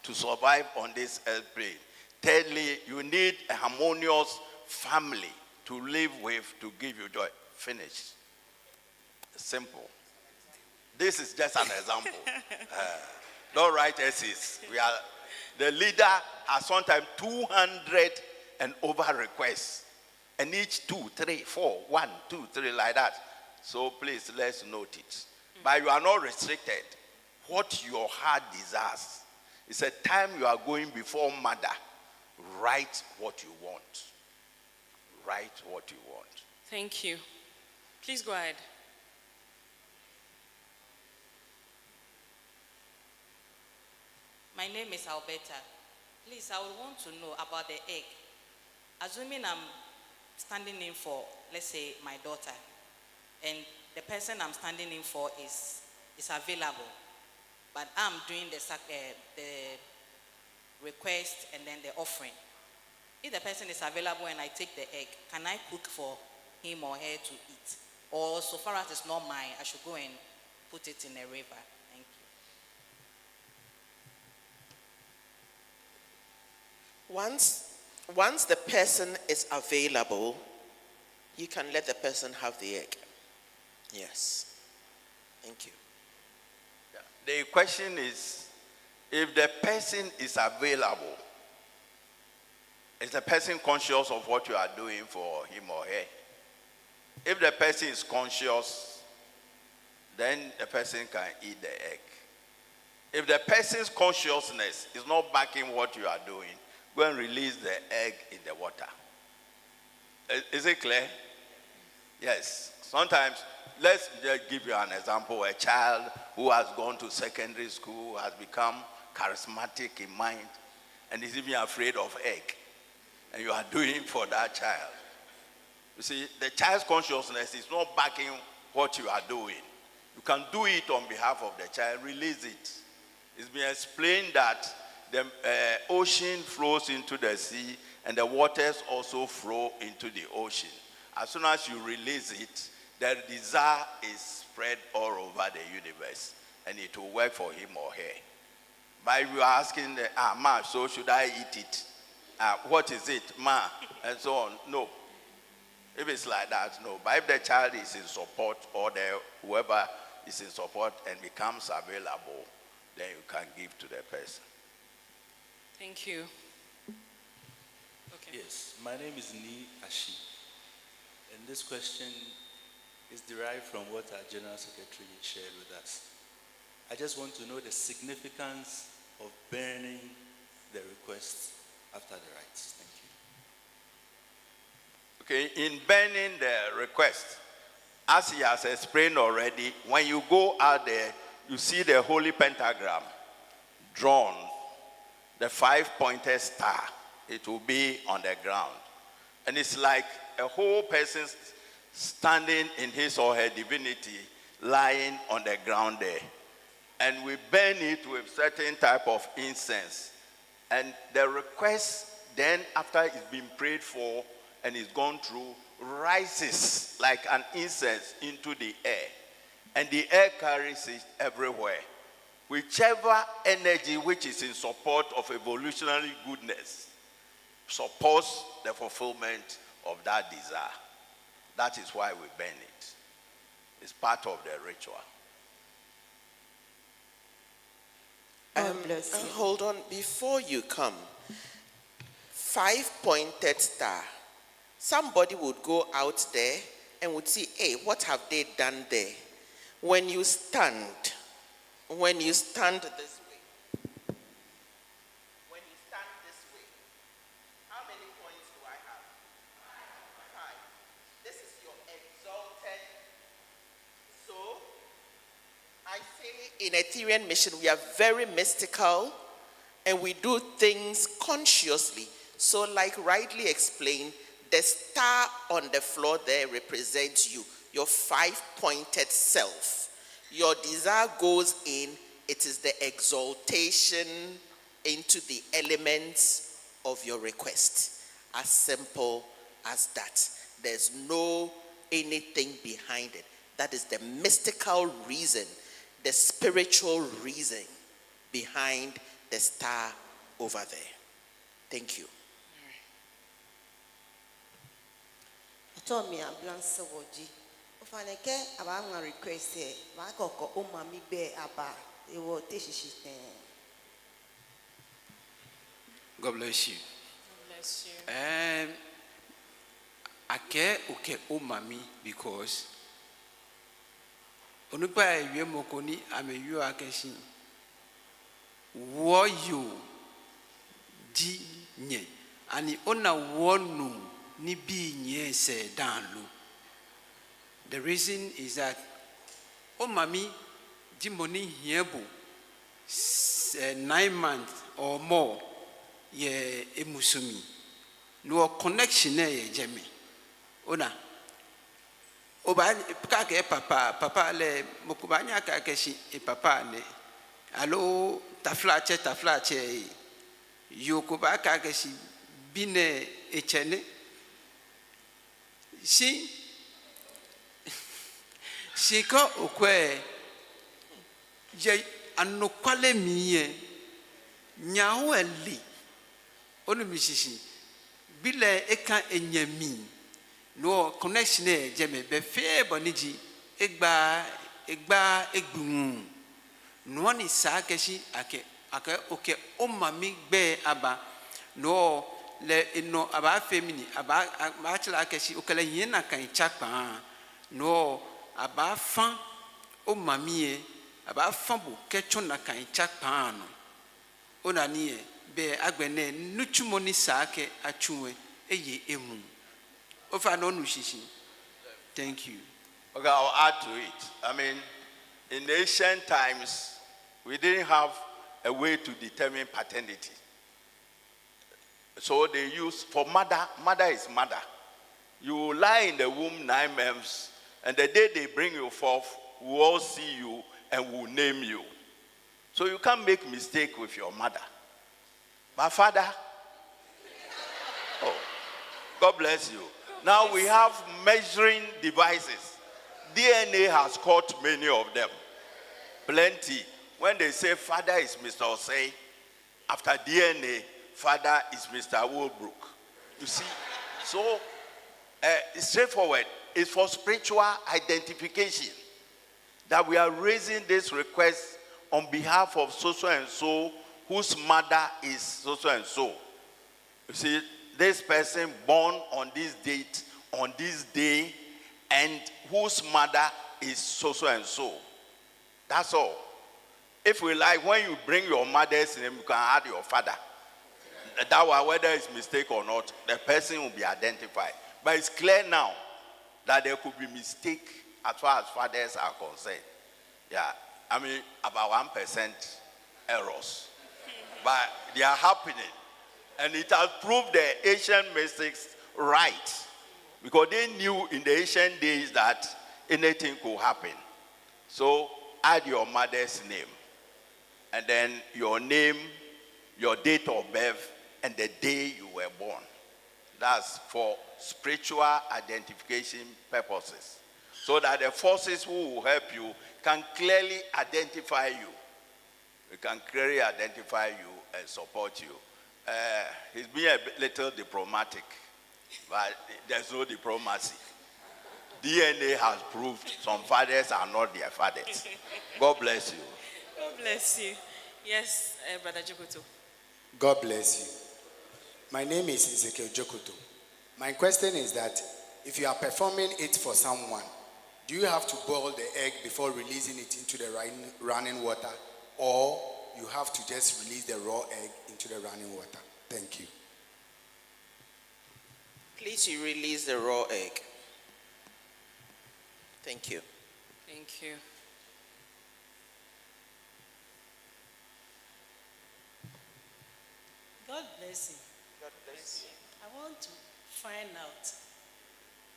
to survive on this earth plane. Thirdly, you need a harmonious family to live with, to give you joy. Finish. Simple. This is just an example. Don't write essays. The leader has sometimes 200 and over requests. And each 2, 3, 4, 1, 2, 3 like that. So please, let's note it. But you are not restricted. What your heart desires. It's a time you are going before mother. Write what you want. Write what you want. Thank you. Please go ahead. My name is Alberta. Please, I would want to know about the egg. Assuming I'm standing in for, let's say, my daughter, and the person I'm standing in for is available, but I'm doing the request and then the offering. If the person is available and I take the egg, can I cook for him or her to eat? Or so far as it's not mine, I should go and put it in a river? Thank you. Once the person is available, you can let the person have the egg. Yes. Thank you. The question is, if the person is available, is the person conscious of what you are doing for him or her? If the person is conscious, then the person can eat the egg. If the person's consciousness is not backing what you are doing, go and release the egg in the water. Is it clear? Yes. Sometimes, let's just give you an example. A child who has gone to secondary school has become charismatic in mind and is even afraid of egg. And you are doing for that child. You see, the child's consciousness is not backing what you are doing. You can do it on behalf of the child, release it. It's been explained that the ocean flows into the sea and the waters also flow into the ocean. As soon as you release it, the desire is spread all over the universe and it will work for him or her. But if you are asking, ma, so should I eat it? What is it, ma? And so on. No. If it's like that, no. But if the child is in support or whoever is in support and becomes available, then you can give to the person. Thank you. Okay. Yes, my name is Ni Ashi, and this question is derived from what our General Secretary shared with us. I just want to know the significance of burning the requests after the rites. Thank you. Okay, in burning the request, as he has explained already, when you go out there, you see the holy pentagram drawn, the 5-pointed star. It will be on the ground. And it's like a whole person standing in his or her divinity, lying on the ground there. And we burn it with certain type of incense. And the request then, after it's been prayed for and it's gone through, rises like an incense into the air. And the air carries it everywhere. Whichever energy which is in support of evolutionary goodness supports the fulfillment of that desire. That is why we burn it. It's part of the ritual. God bless you. Hold on, before you come, 5-pointed star. Somebody would go out there and would see, hey, what have they done there? When you stand this way, when you stand this way, how many points do I have? 5. This is your exalted. So, I say in Etherean Mission, we are very mystical and we do things consciously. So, like rightly explained, the star on the floor there represents you, your 5-pointed self. Your desire goes in, it is the exaltation into the elements of your request. As simple as that. There's no anything behind it. That is the mystical reason, the spiritual reason behind the star over there. Thank you. Tommy Ablansa Woji. Ofaneke abanga request here. Wakoko umami be aba. Ewo teshishi. God bless you. God bless you. Ake uke umami because onupa ewe mokoni ameyu akeshi. Wo you di nye. Ani ona wonu ni bi nye se danlu. The reason is that umami di money hiebo 9 months or more ye emusumi. No connection ye jemi. Ona oba kake papa le mokubanya kake shi e papa ne alo taflache yokuba kake shi bine echene si ko okwe je anokwale miye nyawo eli onu misisi bile eka enyami no connection e jeme be fe boniji egba egbun no ni sa keshi ake oke o mami gbe aba no le ino aba femini aba machla keshi okele yin na kan chakpa no aba fan o mami e About fumble, catch on a kind chak pano. Onanie, be agbene, nuchumoni sake, achue, eye emun. Of an onushishi. Thank you. Okay, I'll add to it. I mean, in ancient times, we didn't have a way to determine paternity. So they use, for mother is mother. You will lie in the womb 9 months, and the day they bring you forth, we will all see you and will name you. So you can't make mistake with your mother. My father, oh, God bless you. Now we have measuring devices. DNA has caught many of them. Plenty. When they say father is Mr. Osei, after DNA, father is Mr. Woolbrook. You see? So, it's straightforward. It's for spiritual identification that we are raising this request on behalf of so and so, whose mother is so and so. You see, this person born on this date, on this day, and whose mother is so and so. That's all. If we like, when you bring your mother's name, you can add your father. That way, whether it's mistake or not, the person will be identified. But it's clear now that there could be mistake as far as fathers are concerned. Yeah, I mean, about 1% errors. But they are happening. And it has proved the ancient mystics right. Because they knew in the ancient days that anything could happen. So add your mother's name. And then your name, your date of birth, and the day you were born. That's for spiritual identification purposes. So that the forces who will help you can clearly identify you. They can clearly identify you and support you. He's been a little diplomatic, but there's no diplomacy. DNA has proved some fathers are not their fathers. God bless you. God bless you. Yes, Brother Jokoto. God bless you. My name is Ezekiel Jokoto. My question is that if you are performing it for someone, do you have to boil the egg before releasing it into the running water, or you have to just release the raw egg into the running water? Thank you. Please, you release the raw egg. Thank you. Thank you. God bless you. God bless you. I want to find out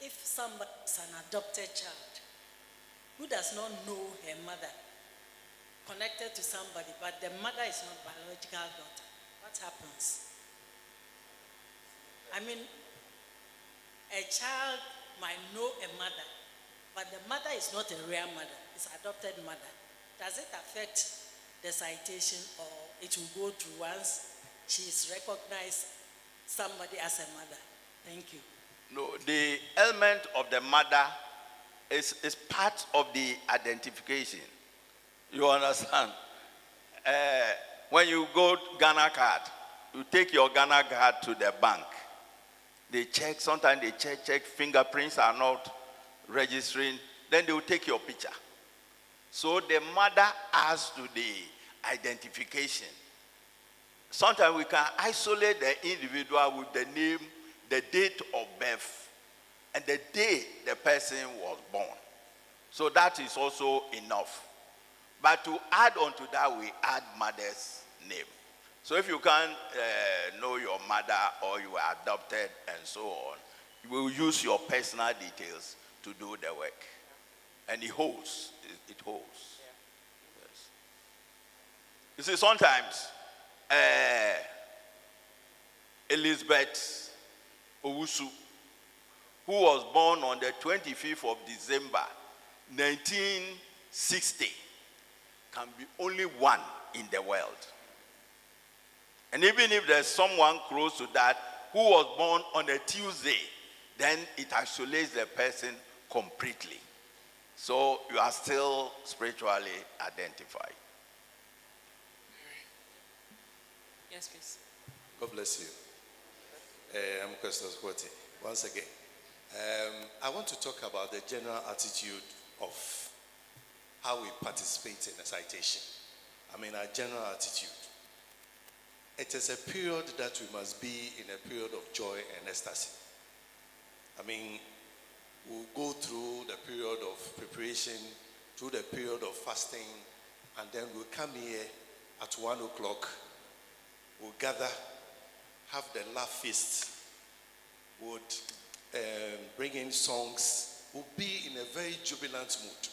if somebody is an adopted child who does not know her mother, connected to somebody, but the mother is not biological daughter. What happens? I mean, a child might know a mother, but the mother is not a real mother, it's an adopted mother. Does it affect the citation, or it will go through once she's recognized somebody as a mother? Thank you. No, the element of the mother is part of the identification. You understand? When you go Ghana card, you take your Ghana card to the bank. They check, sometimes they check, fingerprints are not registering. Then they will take your picture. So the mother adds to the identification. Sometimes we can isolate the individual with the name, the date of birth, and the day the person was born. So that is also enough. But to add on to that, we add mother's name. So if you can't know your mother or you were adopted and so on, you will use your personal details to do the work. And it holds. It holds. Yeah. Yes. You see, sometimes Elizabeth Owusu, who was born on the 25th of December, 1960, can be only one in the world. And even if there's someone close to that who was born on a Tuesday, then it isolates the person completely. So you are still spiritually identified. Yes, please. God bless you. I'm Pastor Squatty. Once again, I want to talk about the general attitude of how we participate in a citation. I mean, our general attitude. It is a period that we must be in a period of joy and ecstasy. I mean, we'll go through the period of preparation, through the period of fasting, and then we'll come here at 1 o'clock. We'll gather, have the laugh feast, would bring in songs, we'll be in a very jubilant mood.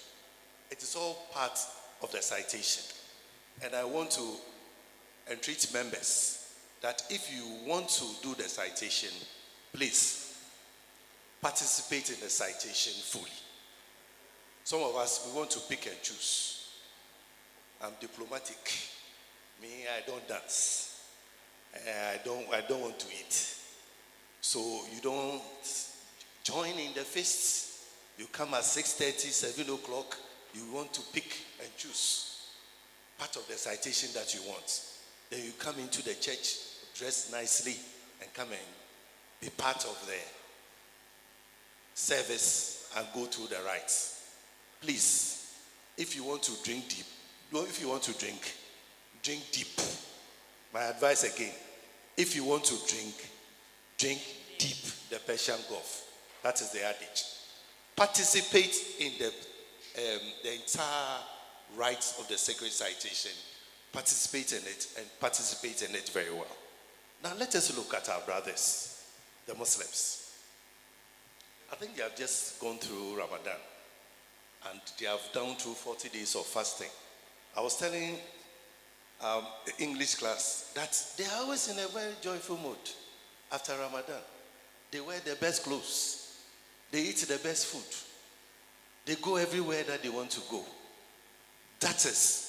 It is all part of the citation. And I want to entreat members that if you want to do the citation, please participate in the citation fully. Some of us, we want to pick and choose. I'm diplomatic. Me, I don't dance. I don't want to eat. So you don't join in the feast. You come at 6:30, 7 o'clock. You want to pick and choose part of the citation that you want. Then you come into the church, dress nicely, and come and be part of the service and go through the rites. Please, if you want to drink deep, drink deep. My advice again, if you want to drink deep the Persian Gulf. That is the adage. Participate in the entire rites of the sacred citation. Participate in it and participate in it very well. Now let us look at our brothers, the Muslims. I think they have just gone through Ramadan and they have gone through 40 days of fasting. I was telling the English class that they are always in a very joyful mood after Ramadan. They wear the best clothes. They eat the best food. They go everywhere that they want to go. That is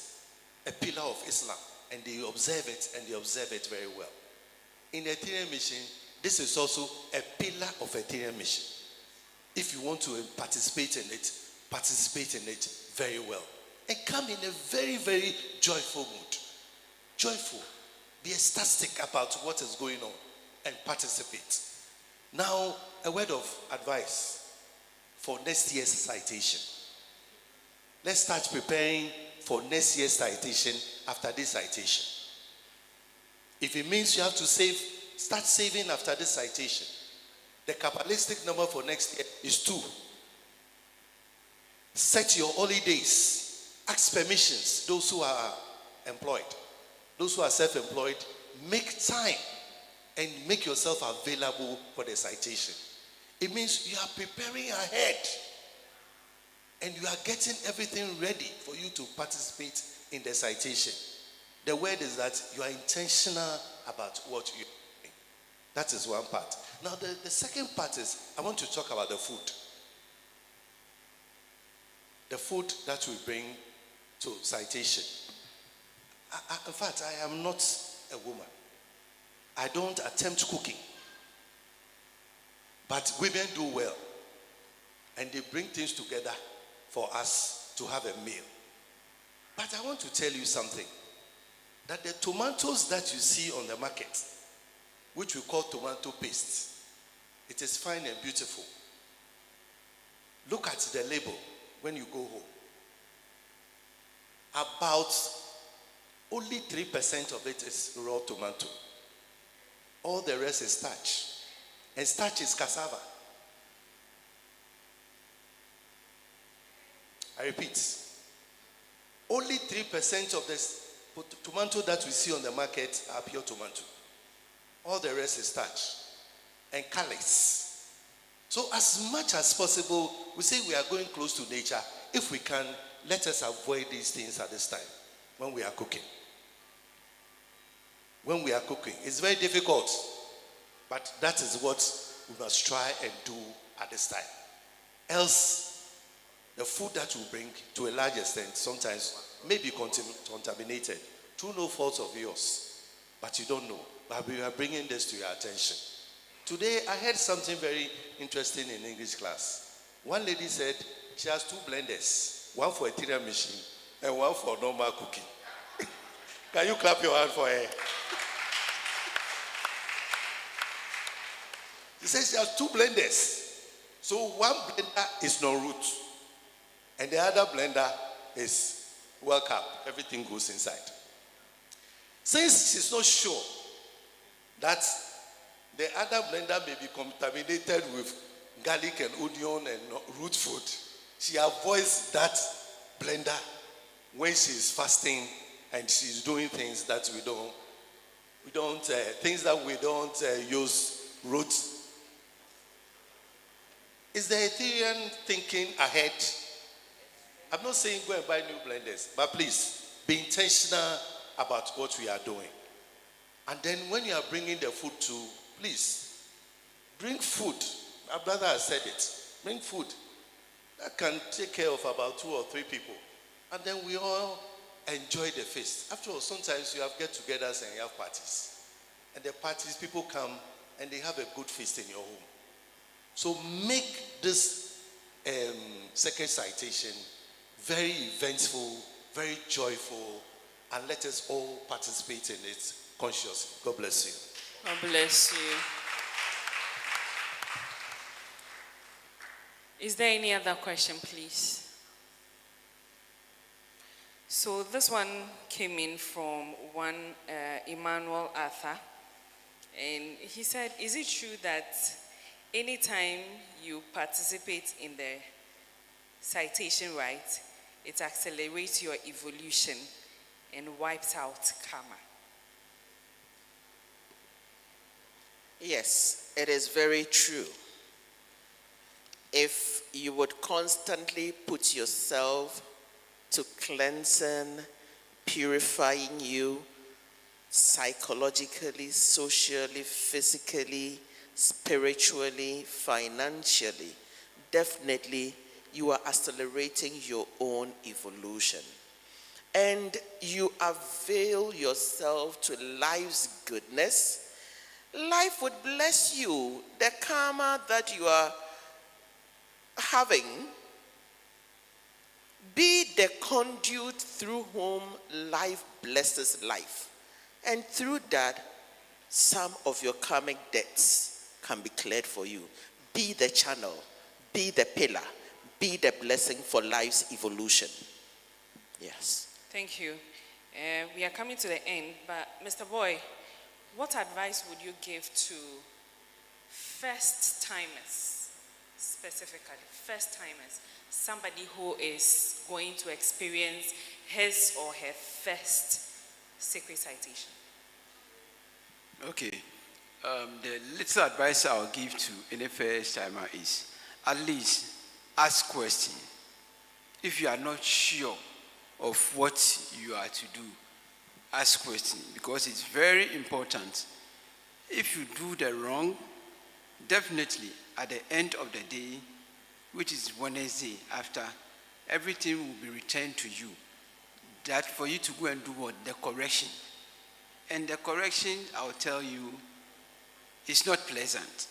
a pillar of Islam, and they observe it, and they observe it very well. In the Etherean Mission, this is also a pillar of Etherean Mission. If you want to participate in it very well. And come in a very, very joyful mood. Joyful. Be ecstatic about what is going on and participate. Now, a word of advice for next year's citation. Let's start preparing for next year's citation after this citation. If it means you have to save, start saving after this citation. The Kabbalistic number for next year is 2. Set your holidays. Ask permissions, those who are employed. Those who are self-employed, make time and make yourself available for the citation. It means you are preparing ahead and you are getting everything ready for you to participate in the citation. The word is that you are intentional about what you are doing. That is one part. Now the second part is, I want to talk about the food. The food that we bring to citation. In fact, I am not a woman. I don't attempt cooking. But women do well. And they bring things together for us to have a meal. But I want to tell you something. That the tomatoes that you see on the market, which we call tomato paste, it is fine and beautiful. Look at the label when you go home. About only 3% of it is raw tomato. All the rest is starch. And starch is cassava. I repeat. Only 3% of the tomato that we see on the market are pure tomato. All the rest is starch and callous. So as much as possible, we say we are going close to nature. If we can, let us avoid these things at this time when we are cooking. When we are cooking, it's very difficult, but that is what we must try and do at this time. Else, the food that we bring, to a large extent, sometimes may be contaminated through no fault of yours, but you don't know. But we are bringing this to your attention. Today, I heard something very interesting in English class. One lady said she has 2 blenders, one for Etherean Mission and one for normal cooking. Can you clap your hand for her? She says she has 2 blenders. So one blender is non-root, and the other blender is well capped. Everything goes inside. Since she's not sure that the other blender may be contaminated with garlic and onion and root food, she avoids that blender when she's fasting and she's doing things that we don't use root. Is the Etherean thinking ahead? I'm not saying go and buy new blenders, but please be intentional about what we are doing. And then when you are bringing the food to, please bring food. My brother has said it. Bring food that can take care of about 2 or 3 people. And then we all enjoy the feast. After all, sometimes you have get-togethers and you have parties. And the parties, people come and they have a good feast in your home. So make this second citation very eventful, very joyful, and let us all participate in it consciously. God bless you. God bless you. Is there any other question, please? So this one came in from one Emmanuel Arthur, and he said, is it true that anytime you participate in the citation rite, it accelerates your evolution and wipes out karma? Yes, it is very true. If you would constantly put yourself to cleansing, purifying you psychologically, socially, physically, spiritually, financially, definitely you are accelerating your own evolution. And you avail yourself to life's goodness, life would bless you. The karma that you are having, be the conduit through whom life blesses life. And through that, some of your karmic debts can be cleared for you. Be the channel, be the pillar, be the blessing for life's evolution. Yes. Thank you. We are coming to the end, but Mr. Boy, what advice would you give to first-timers, specifically first-timers, somebody who is going to experience his or her first sacred citation? Okay. The little advice I'll give to any first timer is at least ask questions. If you are not sure of what you are to do, ask questions, because it's very important. If you do the wrong, definitely at the end of the day, which is Wednesday after, everything will be returned to you. That for you to go and do what? The correction. And the correction, I'll tell you, is not pleasant.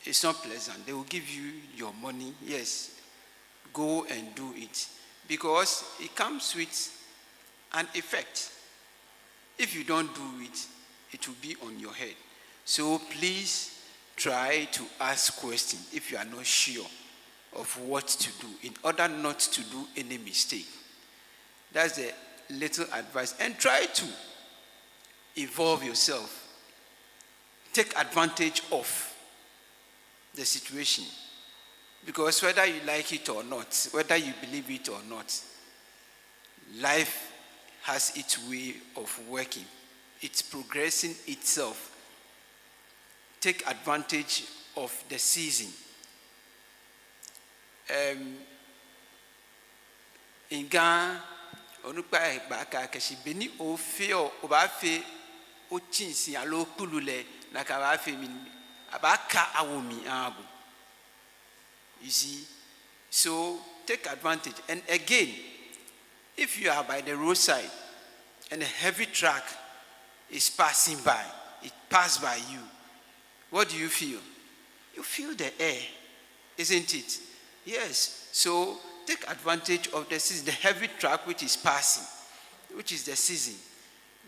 It's not pleasant. They will give you your money. Yes, go and do it. Because it comes with an effect. If you don't do it, it will be on your head. So please try to ask questions if you are not sure of what to do, in order not to do any mistake. That's the little advice. And try to evolve yourself. Take advantage of the situation. Because whether you like it or not, whether you believe it or not, life has its way of working. It's progressing itself. Take advantage of the season. In Ghana, onukpa baka kashi beni ofe o obafe o chinsi alo kulule na kabafe min abaka awomi abu. You see, so take advantage. And again, if you are by the roadside and a heavy truck is passing by, it passed by you, what do you feel? You feel the air, isn't it? Yes. So take advantage of the season, the heavy truck which is passing, which is the season.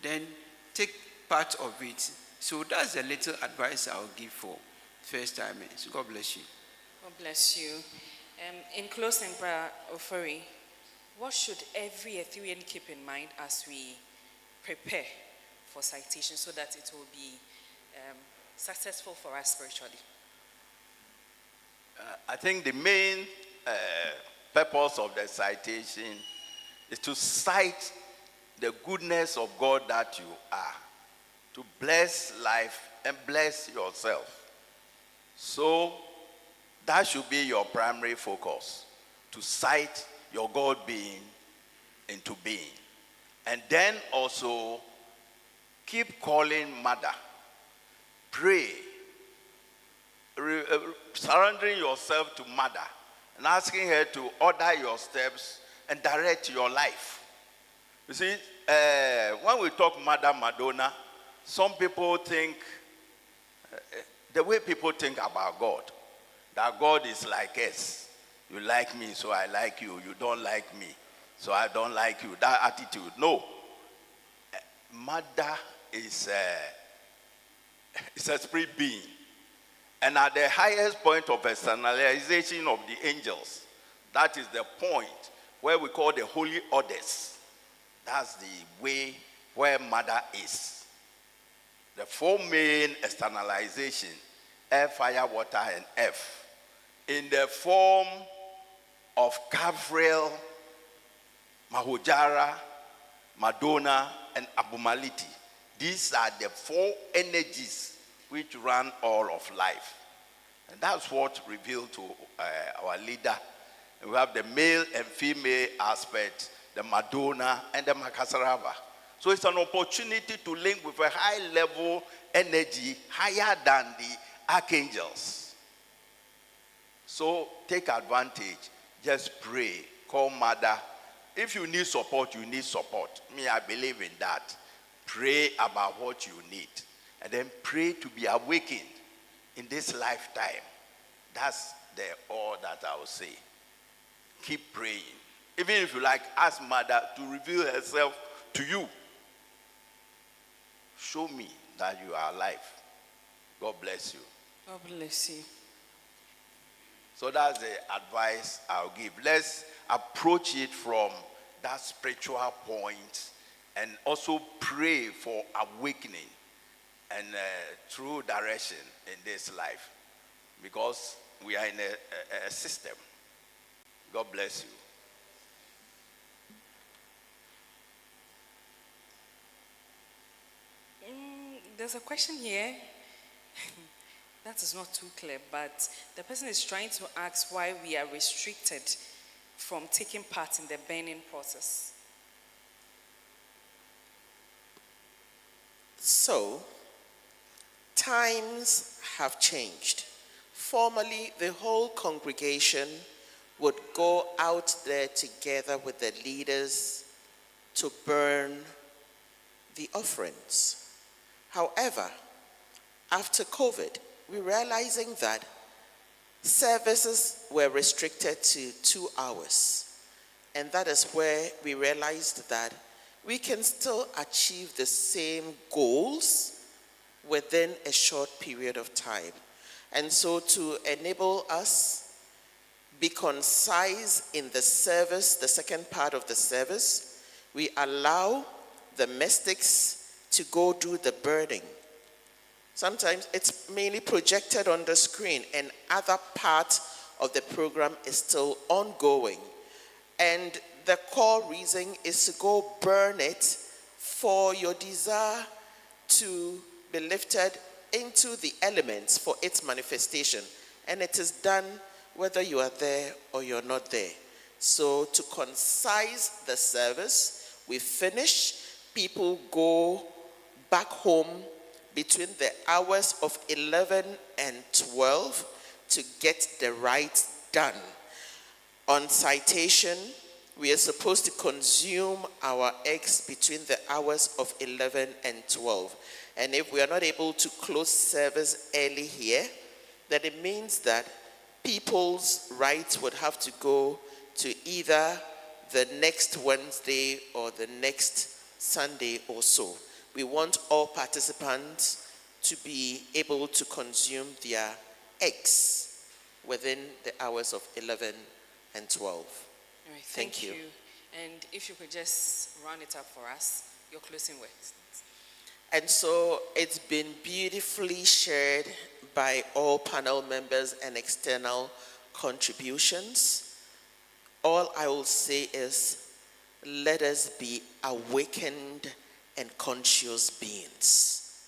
Then take part of it. So that's the little advice I'll give for first timers. God bless you. God bless you. In closing, Brother Ofori, What should every Etherean keep in mind as we prepare for citation so that it will be successful for us spiritually? I think the main purpose of the citation is to cite the goodness of God that you are, to bless life and bless yourself. So that should be your primary focus, to cite your God being into being. And then also keep calling mother. Pray. Surrendering yourself to mother and asking her to order your steps and direct your life. You see, when we talk Mother Madonna, some people think, the way people think about God, that God is like us. You like me, so I like you. You don't like me, so I don't like you. That attitude. No. Mother is a spirit being. And at the highest point of externalization of the angels, that is the point where we call the holy orders. That's the way where mother is. The four main externalization, air, fire, water, and earth, in the form of Gabriel, Mahojara, Madonna, and Abumaliti. These are the four energies which run all of life. And that's what revealed to our leader. And we have the male and female aspect, the Madonna and the Makasarava. So it's an opportunity to link with a high level energy, higher than the archangels. So take advantage, just pray, call mother. If you need support, you need support. Me, I believe in that. Pray about what you need. And then pray to be awakened in this lifetime. That's all that I will say. Keep praying. Even if you like, ask mother to reveal herself to you. Show me that you are alive. God bless you. God bless you. So that's the advice I'll give. Let's approach it from that spiritual point and also pray for awakening and true direction in this life, because we are in a system. God bless you. There's a question here that is not too clear, but the person is trying to ask why we are restricted from taking part in the burning process. So, times have changed. Formerly, the whole congregation would go out there together with the leaders to burn the offerings. However, after COVID, we're realizing that services were restricted to 2 hours. And that is where we realized that we can still achieve the same goals within a short period of time. And so to enable us be concise in the service, the second part of the service, we allow the mystics to go do the burning. Sometimes it's mainly projected on the screen and other part of the program is still ongoing. And the core reason is to go burn it for your desire to be lifted into the elements for its manifestation. And it is done whether you are there or you're not there. So to concise the service, we finish, people go back home between the hours of 11 and 12 to get the rites done. On citation, we are supposed to consume our eggs between the hours of 11 and 12. And if we are not able to close service early here, then it means that people's rights would have to go to either the next Wednesday or the next Sunday or so. We want all participants to be able to consume their eggs within the hours of 11 and 12. All right, thank you. And if you could just round it up for us, your closing words. And so it's been beautifully shared by all panel members and external contributions. All I will say is, let us be awakened and conscious beings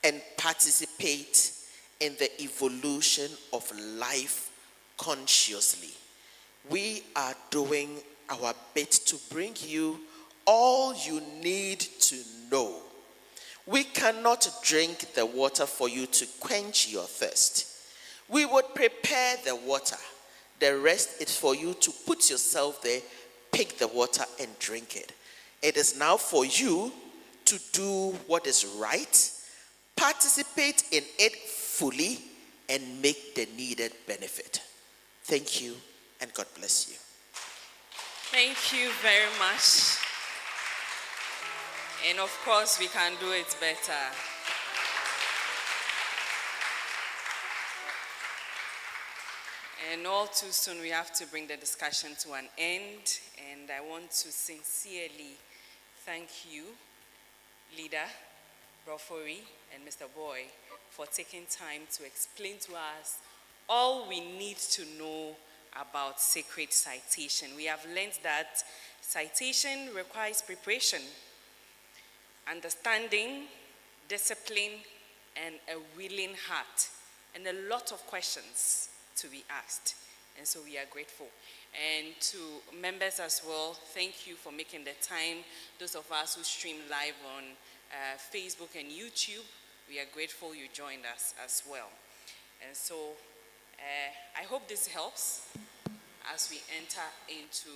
and participate in the evolution of life consciously. We are doing our bit to bring you all you need to know. We cannot drink the water for you to quench your thirst. We would prepare the water. The rest is for you to put yourself there, pick the water and drink it. It is now for you to do what is right, participate in it fully, and make the needed benefit. Thank you, and God bless you. Thank you very much. And of course, we can do it better. And all too soon, we have to bring the discussion to an end. And I want to sincerely thank you, Leader Brofori and Mr. Boy, for taking time to explain to us all we need to know about sacred citation. We have learned that citation requires preparation, understanding, discipline, and a willing heart, and a lot of questions to be asked. And so we are grateful. And to members as well, thank you for making the time. Those of us who stream live on Facebook and YouTube, we are grateful you joined us as well. And so I hope this helps as we enter into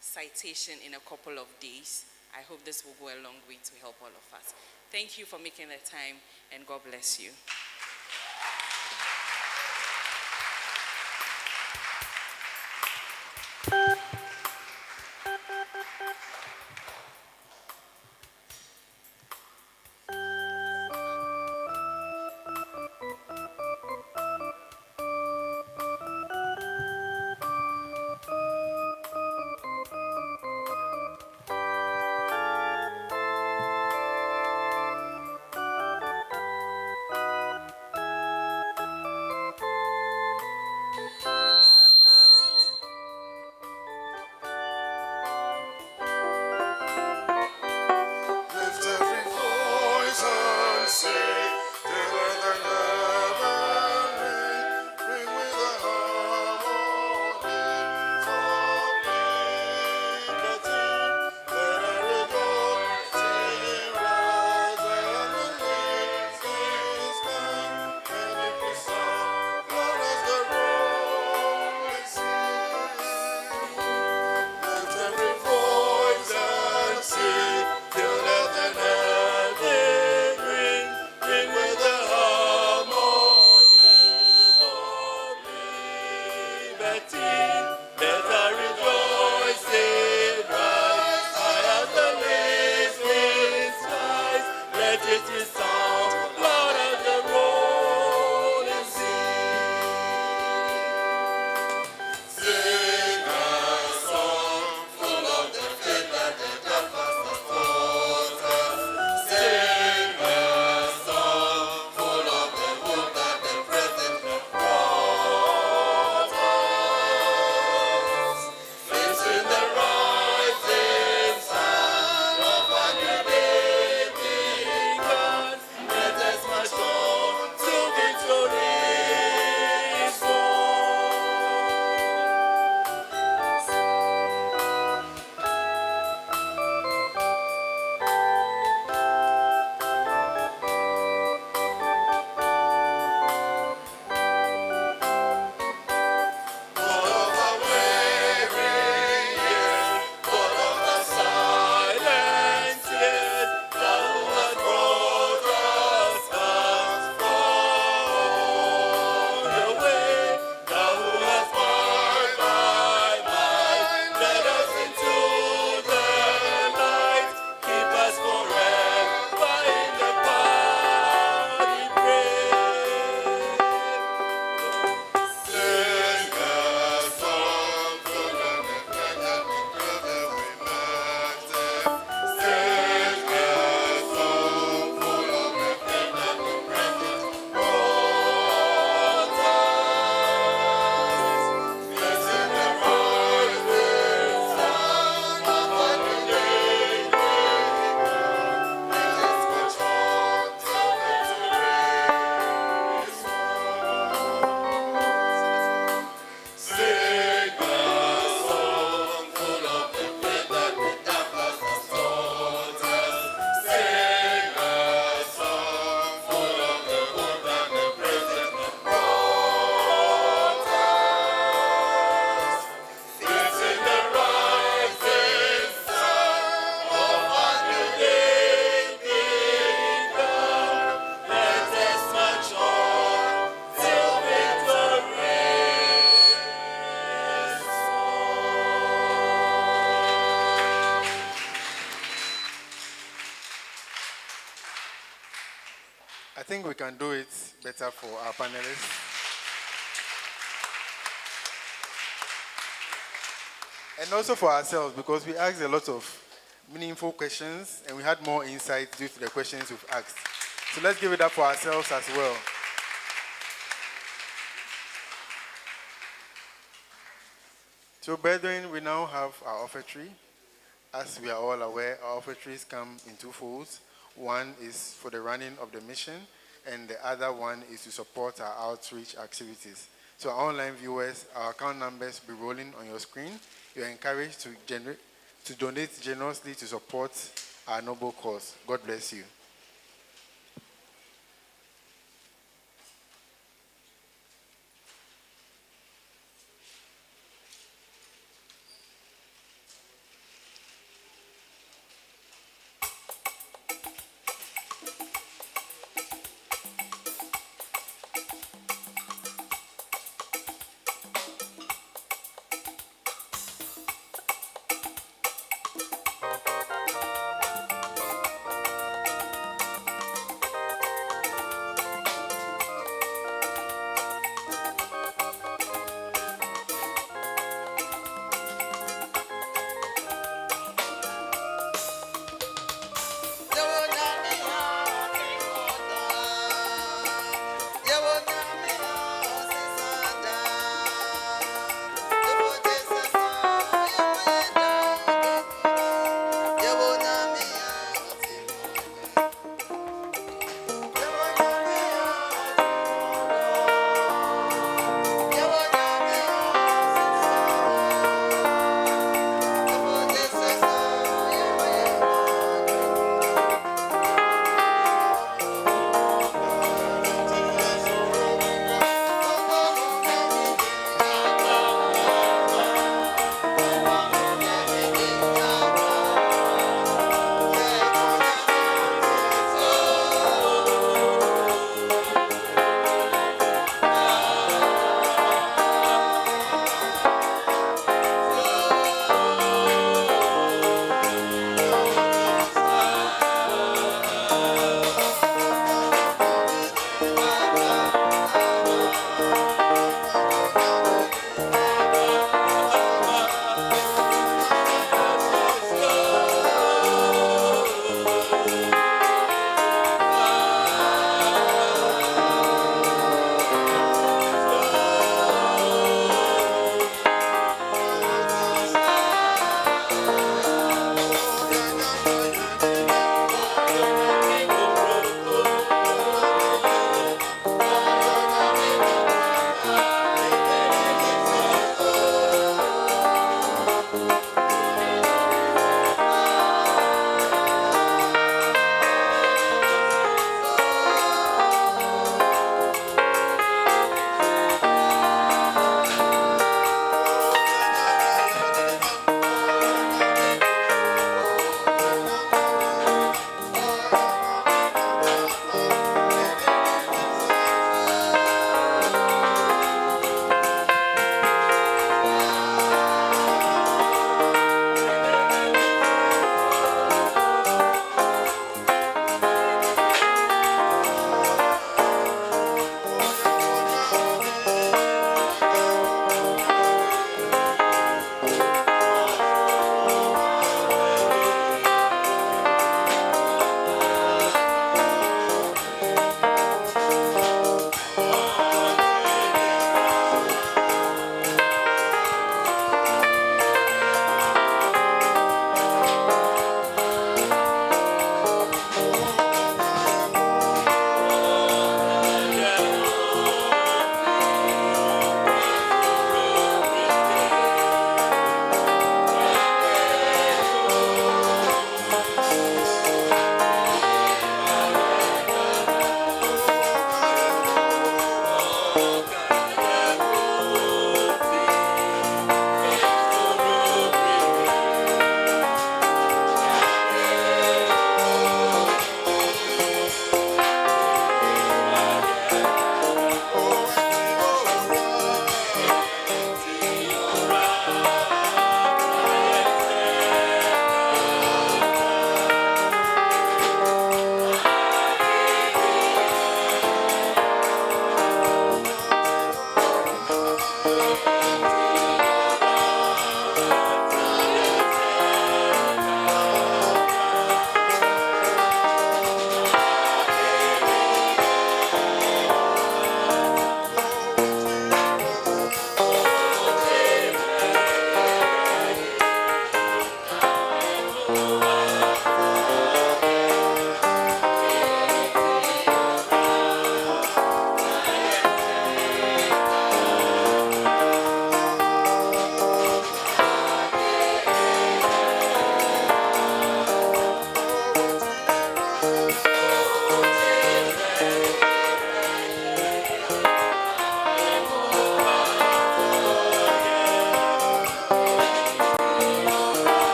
citation in a couple of days. I hope this will go a long way to help all of us. Thank you for making the time, and God bless you. think we can do it better for our panelists. And also for ourselves, because we asked a lot of meaningful questions and we had more insight due to the questions we've asked. So let's give it up for ourselves as well. So brethren, we now have our offertory. As we are all aware, our offertories come in two folds. One is for the running of the mission, and the other one is to support our outreach activities. So our online viewers, our account numbers will be rolling on your screen. You are encouraged to donate generously to support our noble cause. God bless you.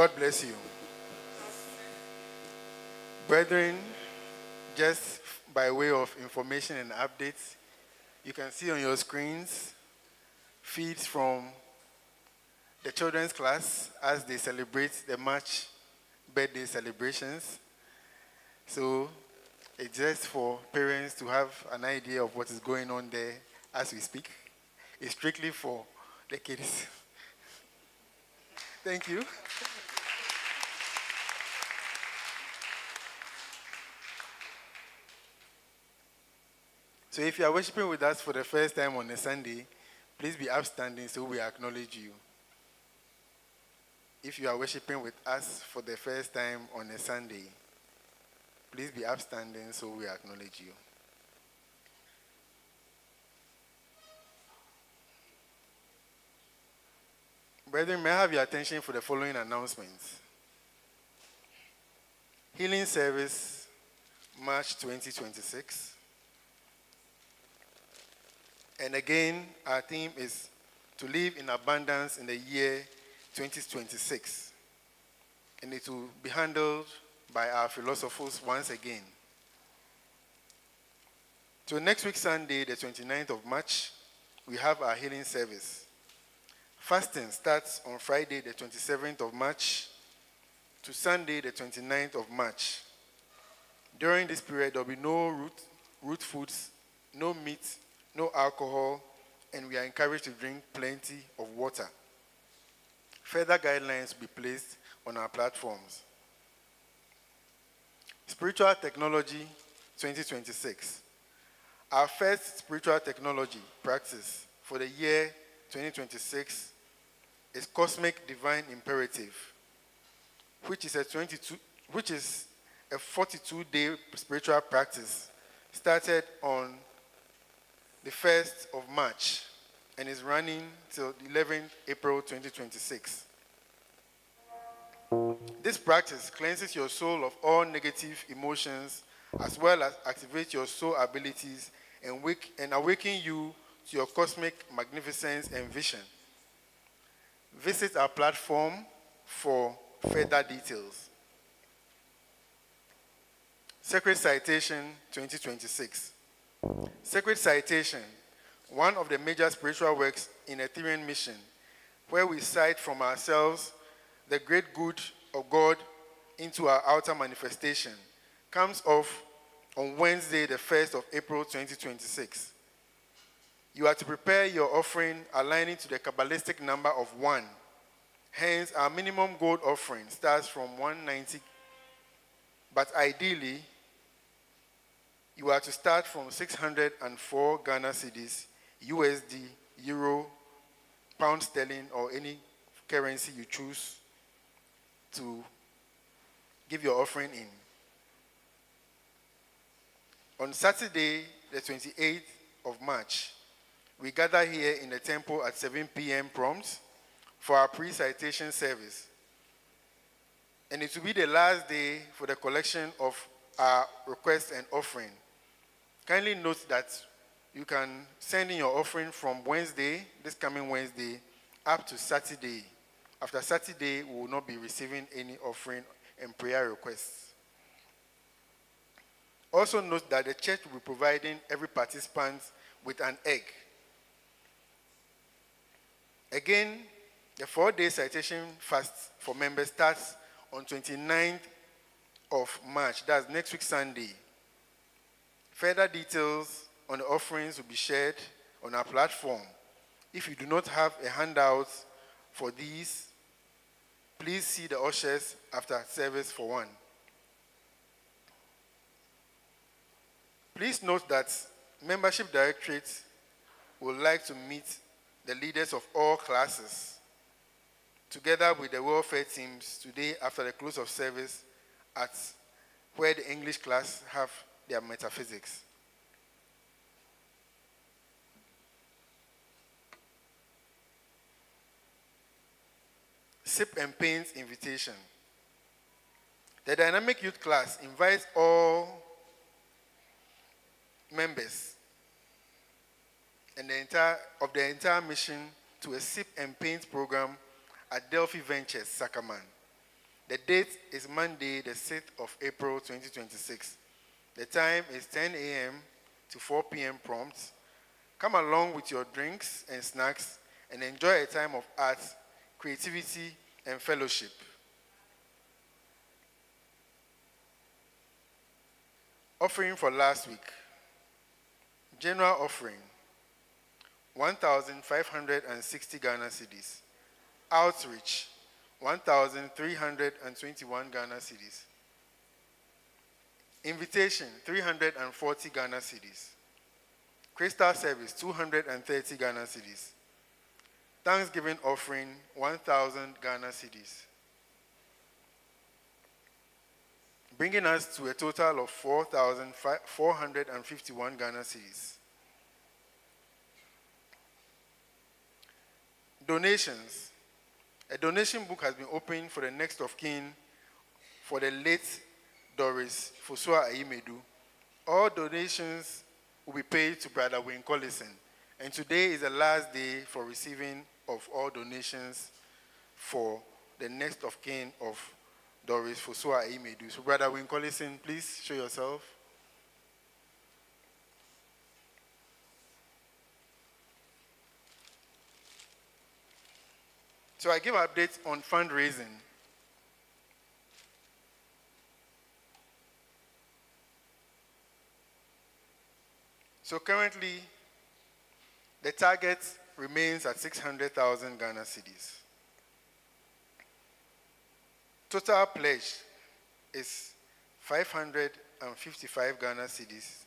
God bless you. Brethren, just by way of information and updates, you can see on your screens feeds from the children's class as they celebrate the March birthday celebrations. So it's just for parents to have an idea of what is going on there as we speak. It's strictly for the kids. Thank you. So if you are worshiping with us for the first time on a Sunday, please be upstanding so we acknowledge you. If you are worshiping with us for the first time on a Sunday, please be upstanding so we acknowledge you. Brethren, may I have your attention for the following announcements. Healing Service, March 2026. And again, our theme is to live in abundance in the year 2026. And it will be handled by our philosophers once again. So next week, Sunday, the 29th of March, we have our healing service. Fasting starts on Friday, the 27th of March to Sunday, the 29th of March. During this period, there will be no root foods, no meat, no alcohol, and we are encouraged to drink plenty of water. Further guidelines will be placed on our platforms. Spiritual Technology 2026. Our first spiritual technology practice for the year 2026 is Cosmic Divine Imperative, which is a 42-day spiritual practice started on the 1st of March and is running till 11th April 2026. This practice cleanses your soul of all negative emotions as well as activates your soul abilities and awaken you to your cosmic magnificence and vision. Visit our platform for further details. Sacred Citation 2026. Sacred Citation, one of the major spiritual works in Etherean Mission, where we cite from ourselves the great good of God into our outer manifestation, comes off on Wednesday, the 1st of April 2026. You are to prepare your offering aligning to the Kabbalistic number of 1. Hence, our minimum gold offering starts from 190, but ideally, you are to start from 604 Ghana cedis, USD, Euro, Pound Sterling, or any currency you choose to give your offering in. On Saturday, the 28th of March, we gather here in the temple at 7 p.m. prompt for our pre-citation service. And it will be the last day for the collection of our request and offering. Kindly note that you can send in your offering from Wednesday, this coming Wednesday, up to Saturday. After Saturday, we will not be receiving any offering and prayer requests. Also note that the church will be providing every participant with an egg. Again, the 4-day citation fast for members starts on 29th of March. That's next week, Sunday. Further details on the offerings will be shared on our platform. If you do not have a handout for these, please see the ushers after service for one. Please note that membership directorate would like to meet the leaders of all classes, together with the welfare teams today after the close of service at where the English class have their metaphysics. Sip and Paint invitation. The Dynamic Youth class invites all members and the entire mission to a Sip and Paint program at Delphi Ventures, Sacramento, The date is Monday, the 6th of April 2026. The time is 10 a.m. to 4 p.m. prompt. Come along with your drinks and snacks and enjoy a time of art, creativity, and fellowship. Offering for last week. General offering, 1,560 Ghana cedis. Outreach, 1,321 Ghana cedis. Invitation, 340 Ghana cedis. Crystal service, 230 Ghana cedis. Thanksgiving offering, 1,000 Ghana cedis. Bringing us to a total of 4,451 Ghana cedis. Donations. A donation book has been opened for the next of kin for the late Doris Fosua Ayimedu. All donations will be paid to Brother Wayne Collison. And today is the last day for receiving of all donations for the next of kin of Doris Fosua Ayimedu. So Brother Wayne Collison, please show yourself. So I give updates on fundraising. So currently, the target remains at 600,000 Ghana cedis. Total pledge is 555 Ghana cedis,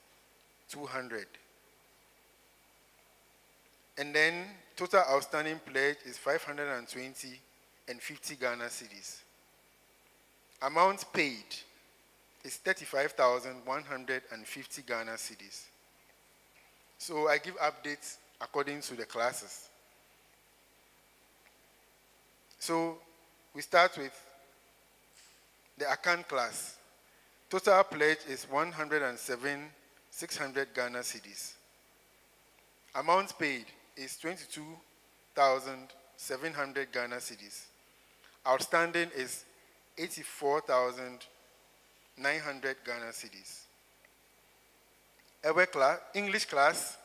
200. And then total outstanding pledge is 520 and 50 Ghana cedis. Amount paid is 35,150 Ghana cedis. So I give updates according to the classes. So we start with the account class. Total pledge is 107,600 Ghana cedis. Amount paid is 22,700 Ghana cedis. Outstanding is 84,900 Ghana cedis. English class,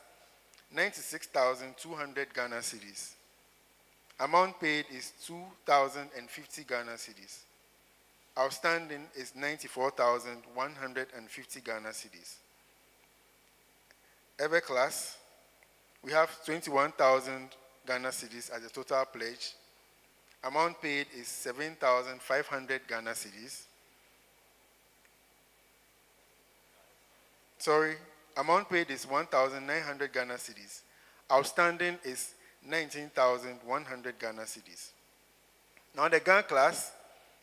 96,200 Ghana cedis. Amount paid is 2,050 Ghana cedis. Outstanding is 94,150 Ghana cedis. Every class, we have 21,000 Ghana cedis as a total pledge. Amount paid is 7,500 Ghana cedis. Amount paid is 1,900 Ghana cedis. Outstanding is 19,100 Ghana cedis. Now the Ghana class,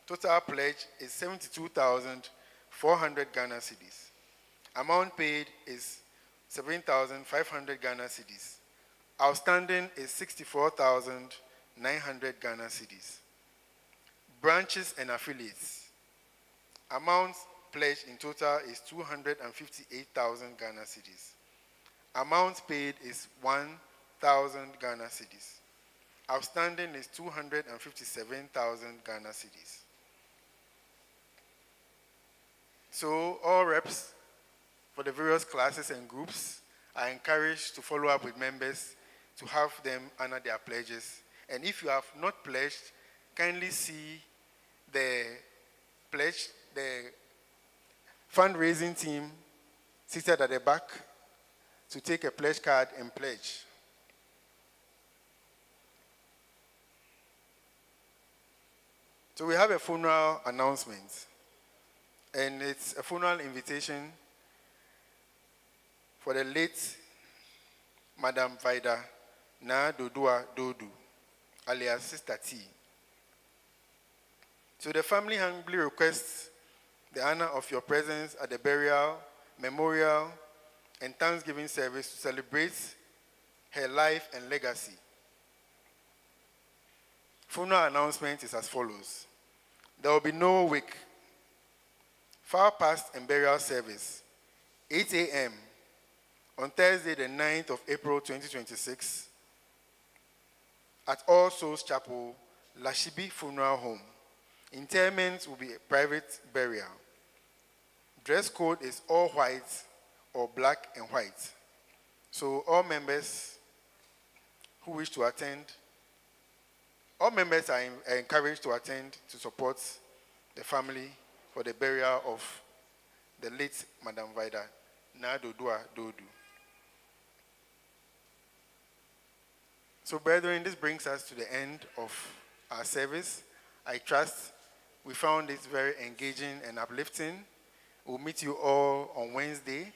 total pledge is 72,400 Ghana cedis. Amount paid is 7,500 Ghana cedis. Outstanding is 64,900 Ghana cedis. Branches and affiliates. Amount pledged in total is 258,000 Ghana cedis. Amount paid is 1,000 Ghana cedis. Outstanding is 257,000 Ghana cedis. So all reps for the various classes and groups are encouraged to follow up with members to have them honor their pledges. And if you have not pledged, kindly see the pledge, the fundraising team seated at the back to take a pledge card and pledge. So we have a funeral announcement, and it's a funeral invitation for the late Madam Vida Na Dodua Dodu, alias Sister T. So the family humbly requests the honor of your presence at the burial, memorial, and Thanksgiving service to celebrate her life and legacy. Funeral announcement is as follows. There will be no wake. Far past and burial service, 8 a.m. on Thursday, the 9th of April 2026, at All Souls Chapel, Lashibi Funeral Home. Interment will be a private burial. Dress code is all white or black and white. So all members who wish to attend, all members are encouraged to attend to support the family for the burial of the late Madam Vida, Na Dodua Dodu. So, brethren, this brings us to the end of our service. I trust we found it very engaging and uplifting. We'll meet you all on Wednesday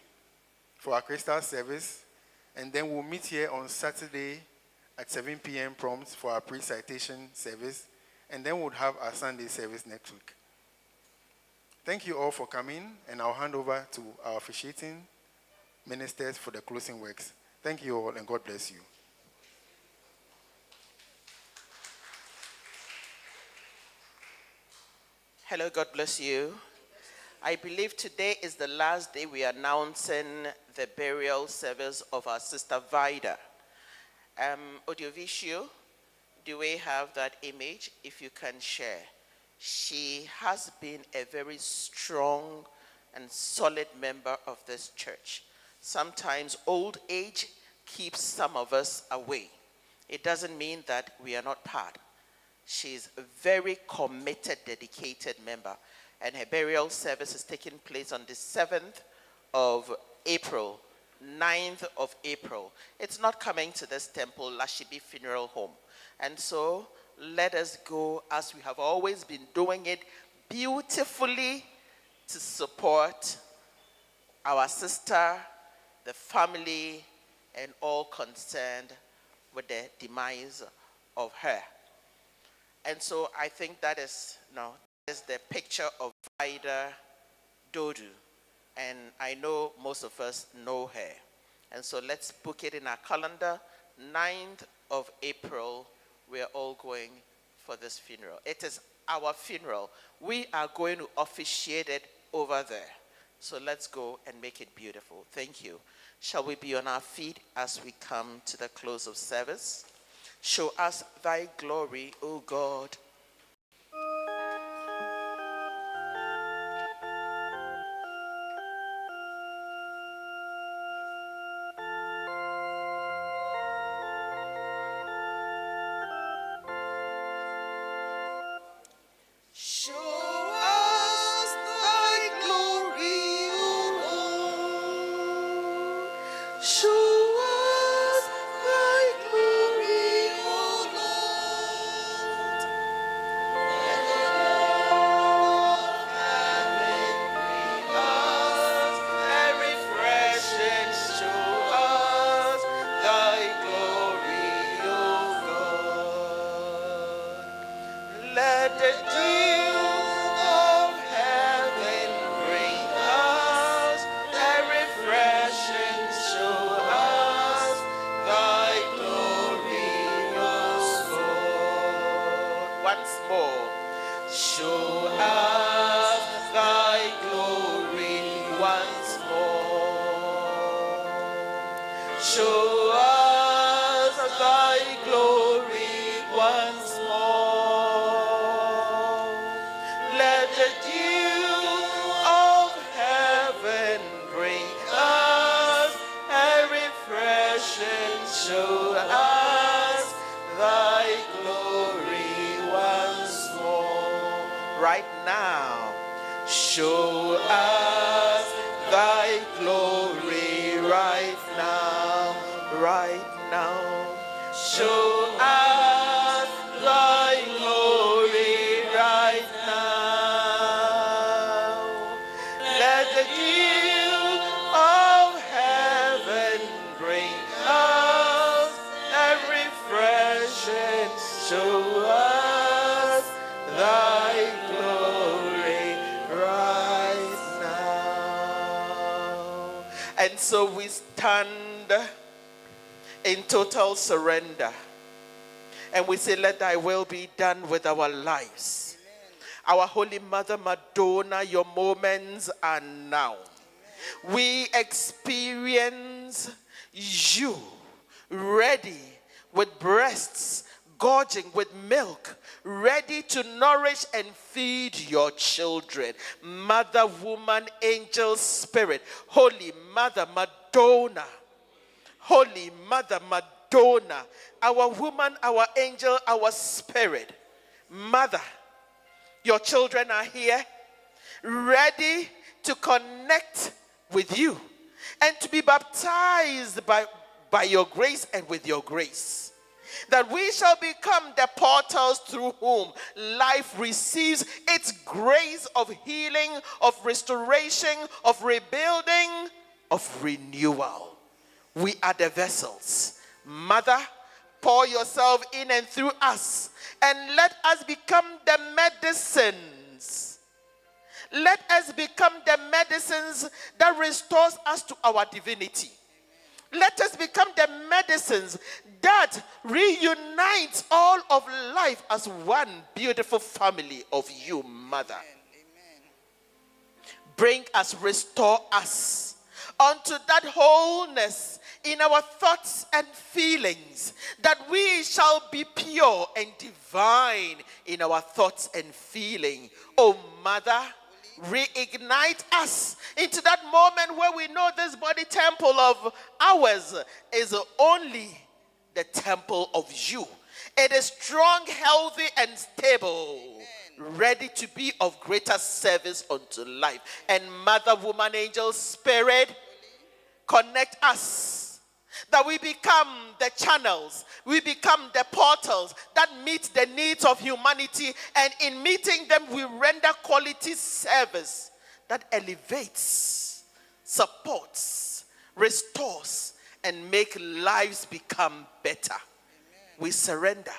for our crystal service, and then we'll meet here on Saturday at 7 p.m. prompt for our pre-citation service, and then we'll have our Sunday service next week. Thank you all for coming, and I'll hand over to our officiating ministers for the closing works. Thank you all, and God bless you. Hello, God bless you. I believe today is the last day we are announcing the burial service of our sister Vida. Audiovisual, do we have that image? If you can share. She has been a very strong and solid member of this church. Sometimes old age keeps some of us away. It doesn't mean that we are not part. She's a very committed, dedicated member. And her burial service is taking place on the 7th of April, 9th of April. It's not coming to this temple, Lashibi Funeral Home. And so let us go, as we have always been doing it, beautifully to support our sister, the family, and all concerned with the demise of her. And so I think that is the picture of Vida Dodu. And I know most of us know her. And so let's book it in our calendar. 9th of April, we are all going for this funeral. It is our funeral. We are going to officiate it over there. So let's go and make it beautiful. Thank you. Shall we be on our feet as we come to the close of service? Show us thy glory, O God. Show us thy glory, O Lord. Show us thy glory, O Lord. Let the Lord heaven bring us and refresh and show us thy glory, O God. Let the dew of heaven bring us and refresh and show us thy glorious Lord. Once more, show us thy glory once more. Show us thy glory once more. Let the dew of heaven bring us and refresh and show us thy glory once more. Right now, show us thy glory right now, right now. Show us thy glory right now. Let the dew of heaven bring us and refresh and show us thy glory right now. And so we stand in total surrender. And we say, let thy will be done with our lives. Our Holy Mother Madonna, your moments are now. We experience you ready with breasts gorging with milk, ready to nourish and feed your children. Mother, woman, angel, spirit, Holy Mother Madonna, Holy Mother Madonna, our woman, our angel, our spirit. Mother, your children are here, ready to connect with you and to be baptized by your grace and with your grace. That we shall become the portals through whom life receives its grace of healing, of restoration, of rebuilding, of renewal. We are the vessels. Mother, pour yourself in and through us, and let us become the medicines. Let us become the medicines that restores us to our divinity. Let us become the medicines that reunites all of life as one beautiful family of you, Mother. Amen. Bring us, restore us unto that wholeness in our thoughts and feelings, that we shall be pure and divine in our thoughts and feeling. Oh, Mother, reignite us into that moment where we know this body temple of ours is only the temple of you. It is strong, healthy, and stable. Amen. Ready to be of greater service unto life. And Mother, woman, angel, spirit, connect us, that we become the channels, we become the portals that meet the needs of humanity, and in meeting them we render quality service that elevates, supports, restores, and make lives become better. Amen. We surrender,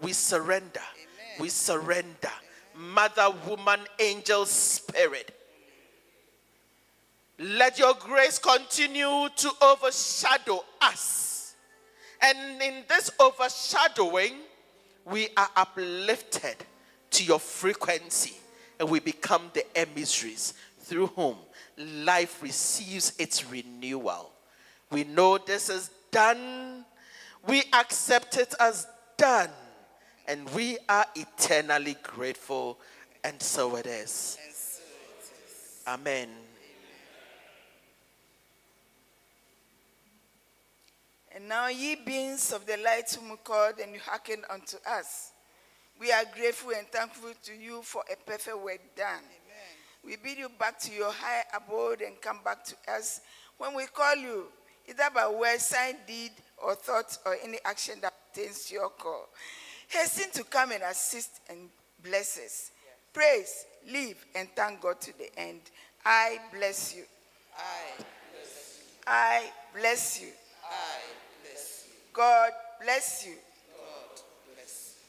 we surrender, amen, we surrender. Amen. Mother, woman, angel, spirit, let your grace continue to overshadow us. And in this overshadowing, we are uplifted to your frequency, and we become the emissaries through whom life receives its renewal. We know this is done. We accept it as done. And we are eternally grateful. And so it is. Amen. And now, ye beings of the light whom you called and you hearkened unto us, we are grateful and thankful to you for a perfect work done. Amen. We bid you back to your high abode and come back to us when we call you, either by word, sign, deed, or thought, or any action that pertains to your call. Hasten to come and assist and bless us. Yes. Praise, live, and thank God to the end. I bless you. I bless you. I bless you. I bless you. God bless you. God bless you.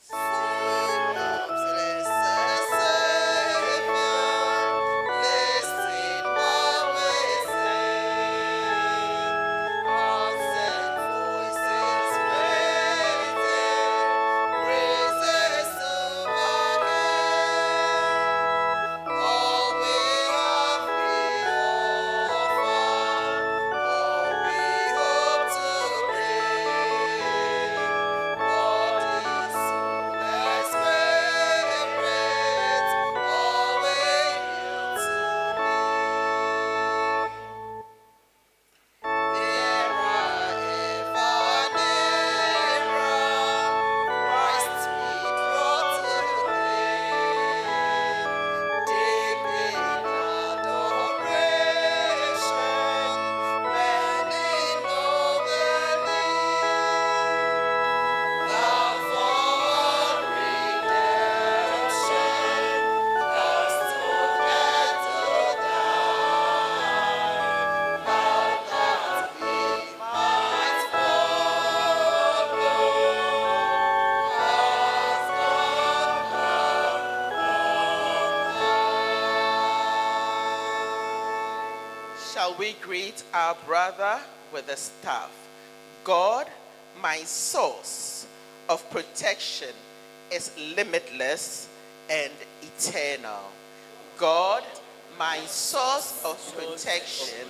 Full of blessings. Shall we greet our brother with the staff? God, my source of protection, is limitless and eternal. God, my source of protection,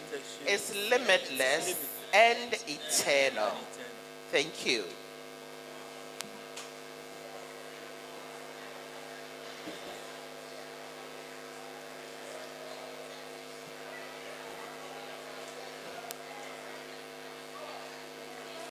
is limitless and eternal. Thank you.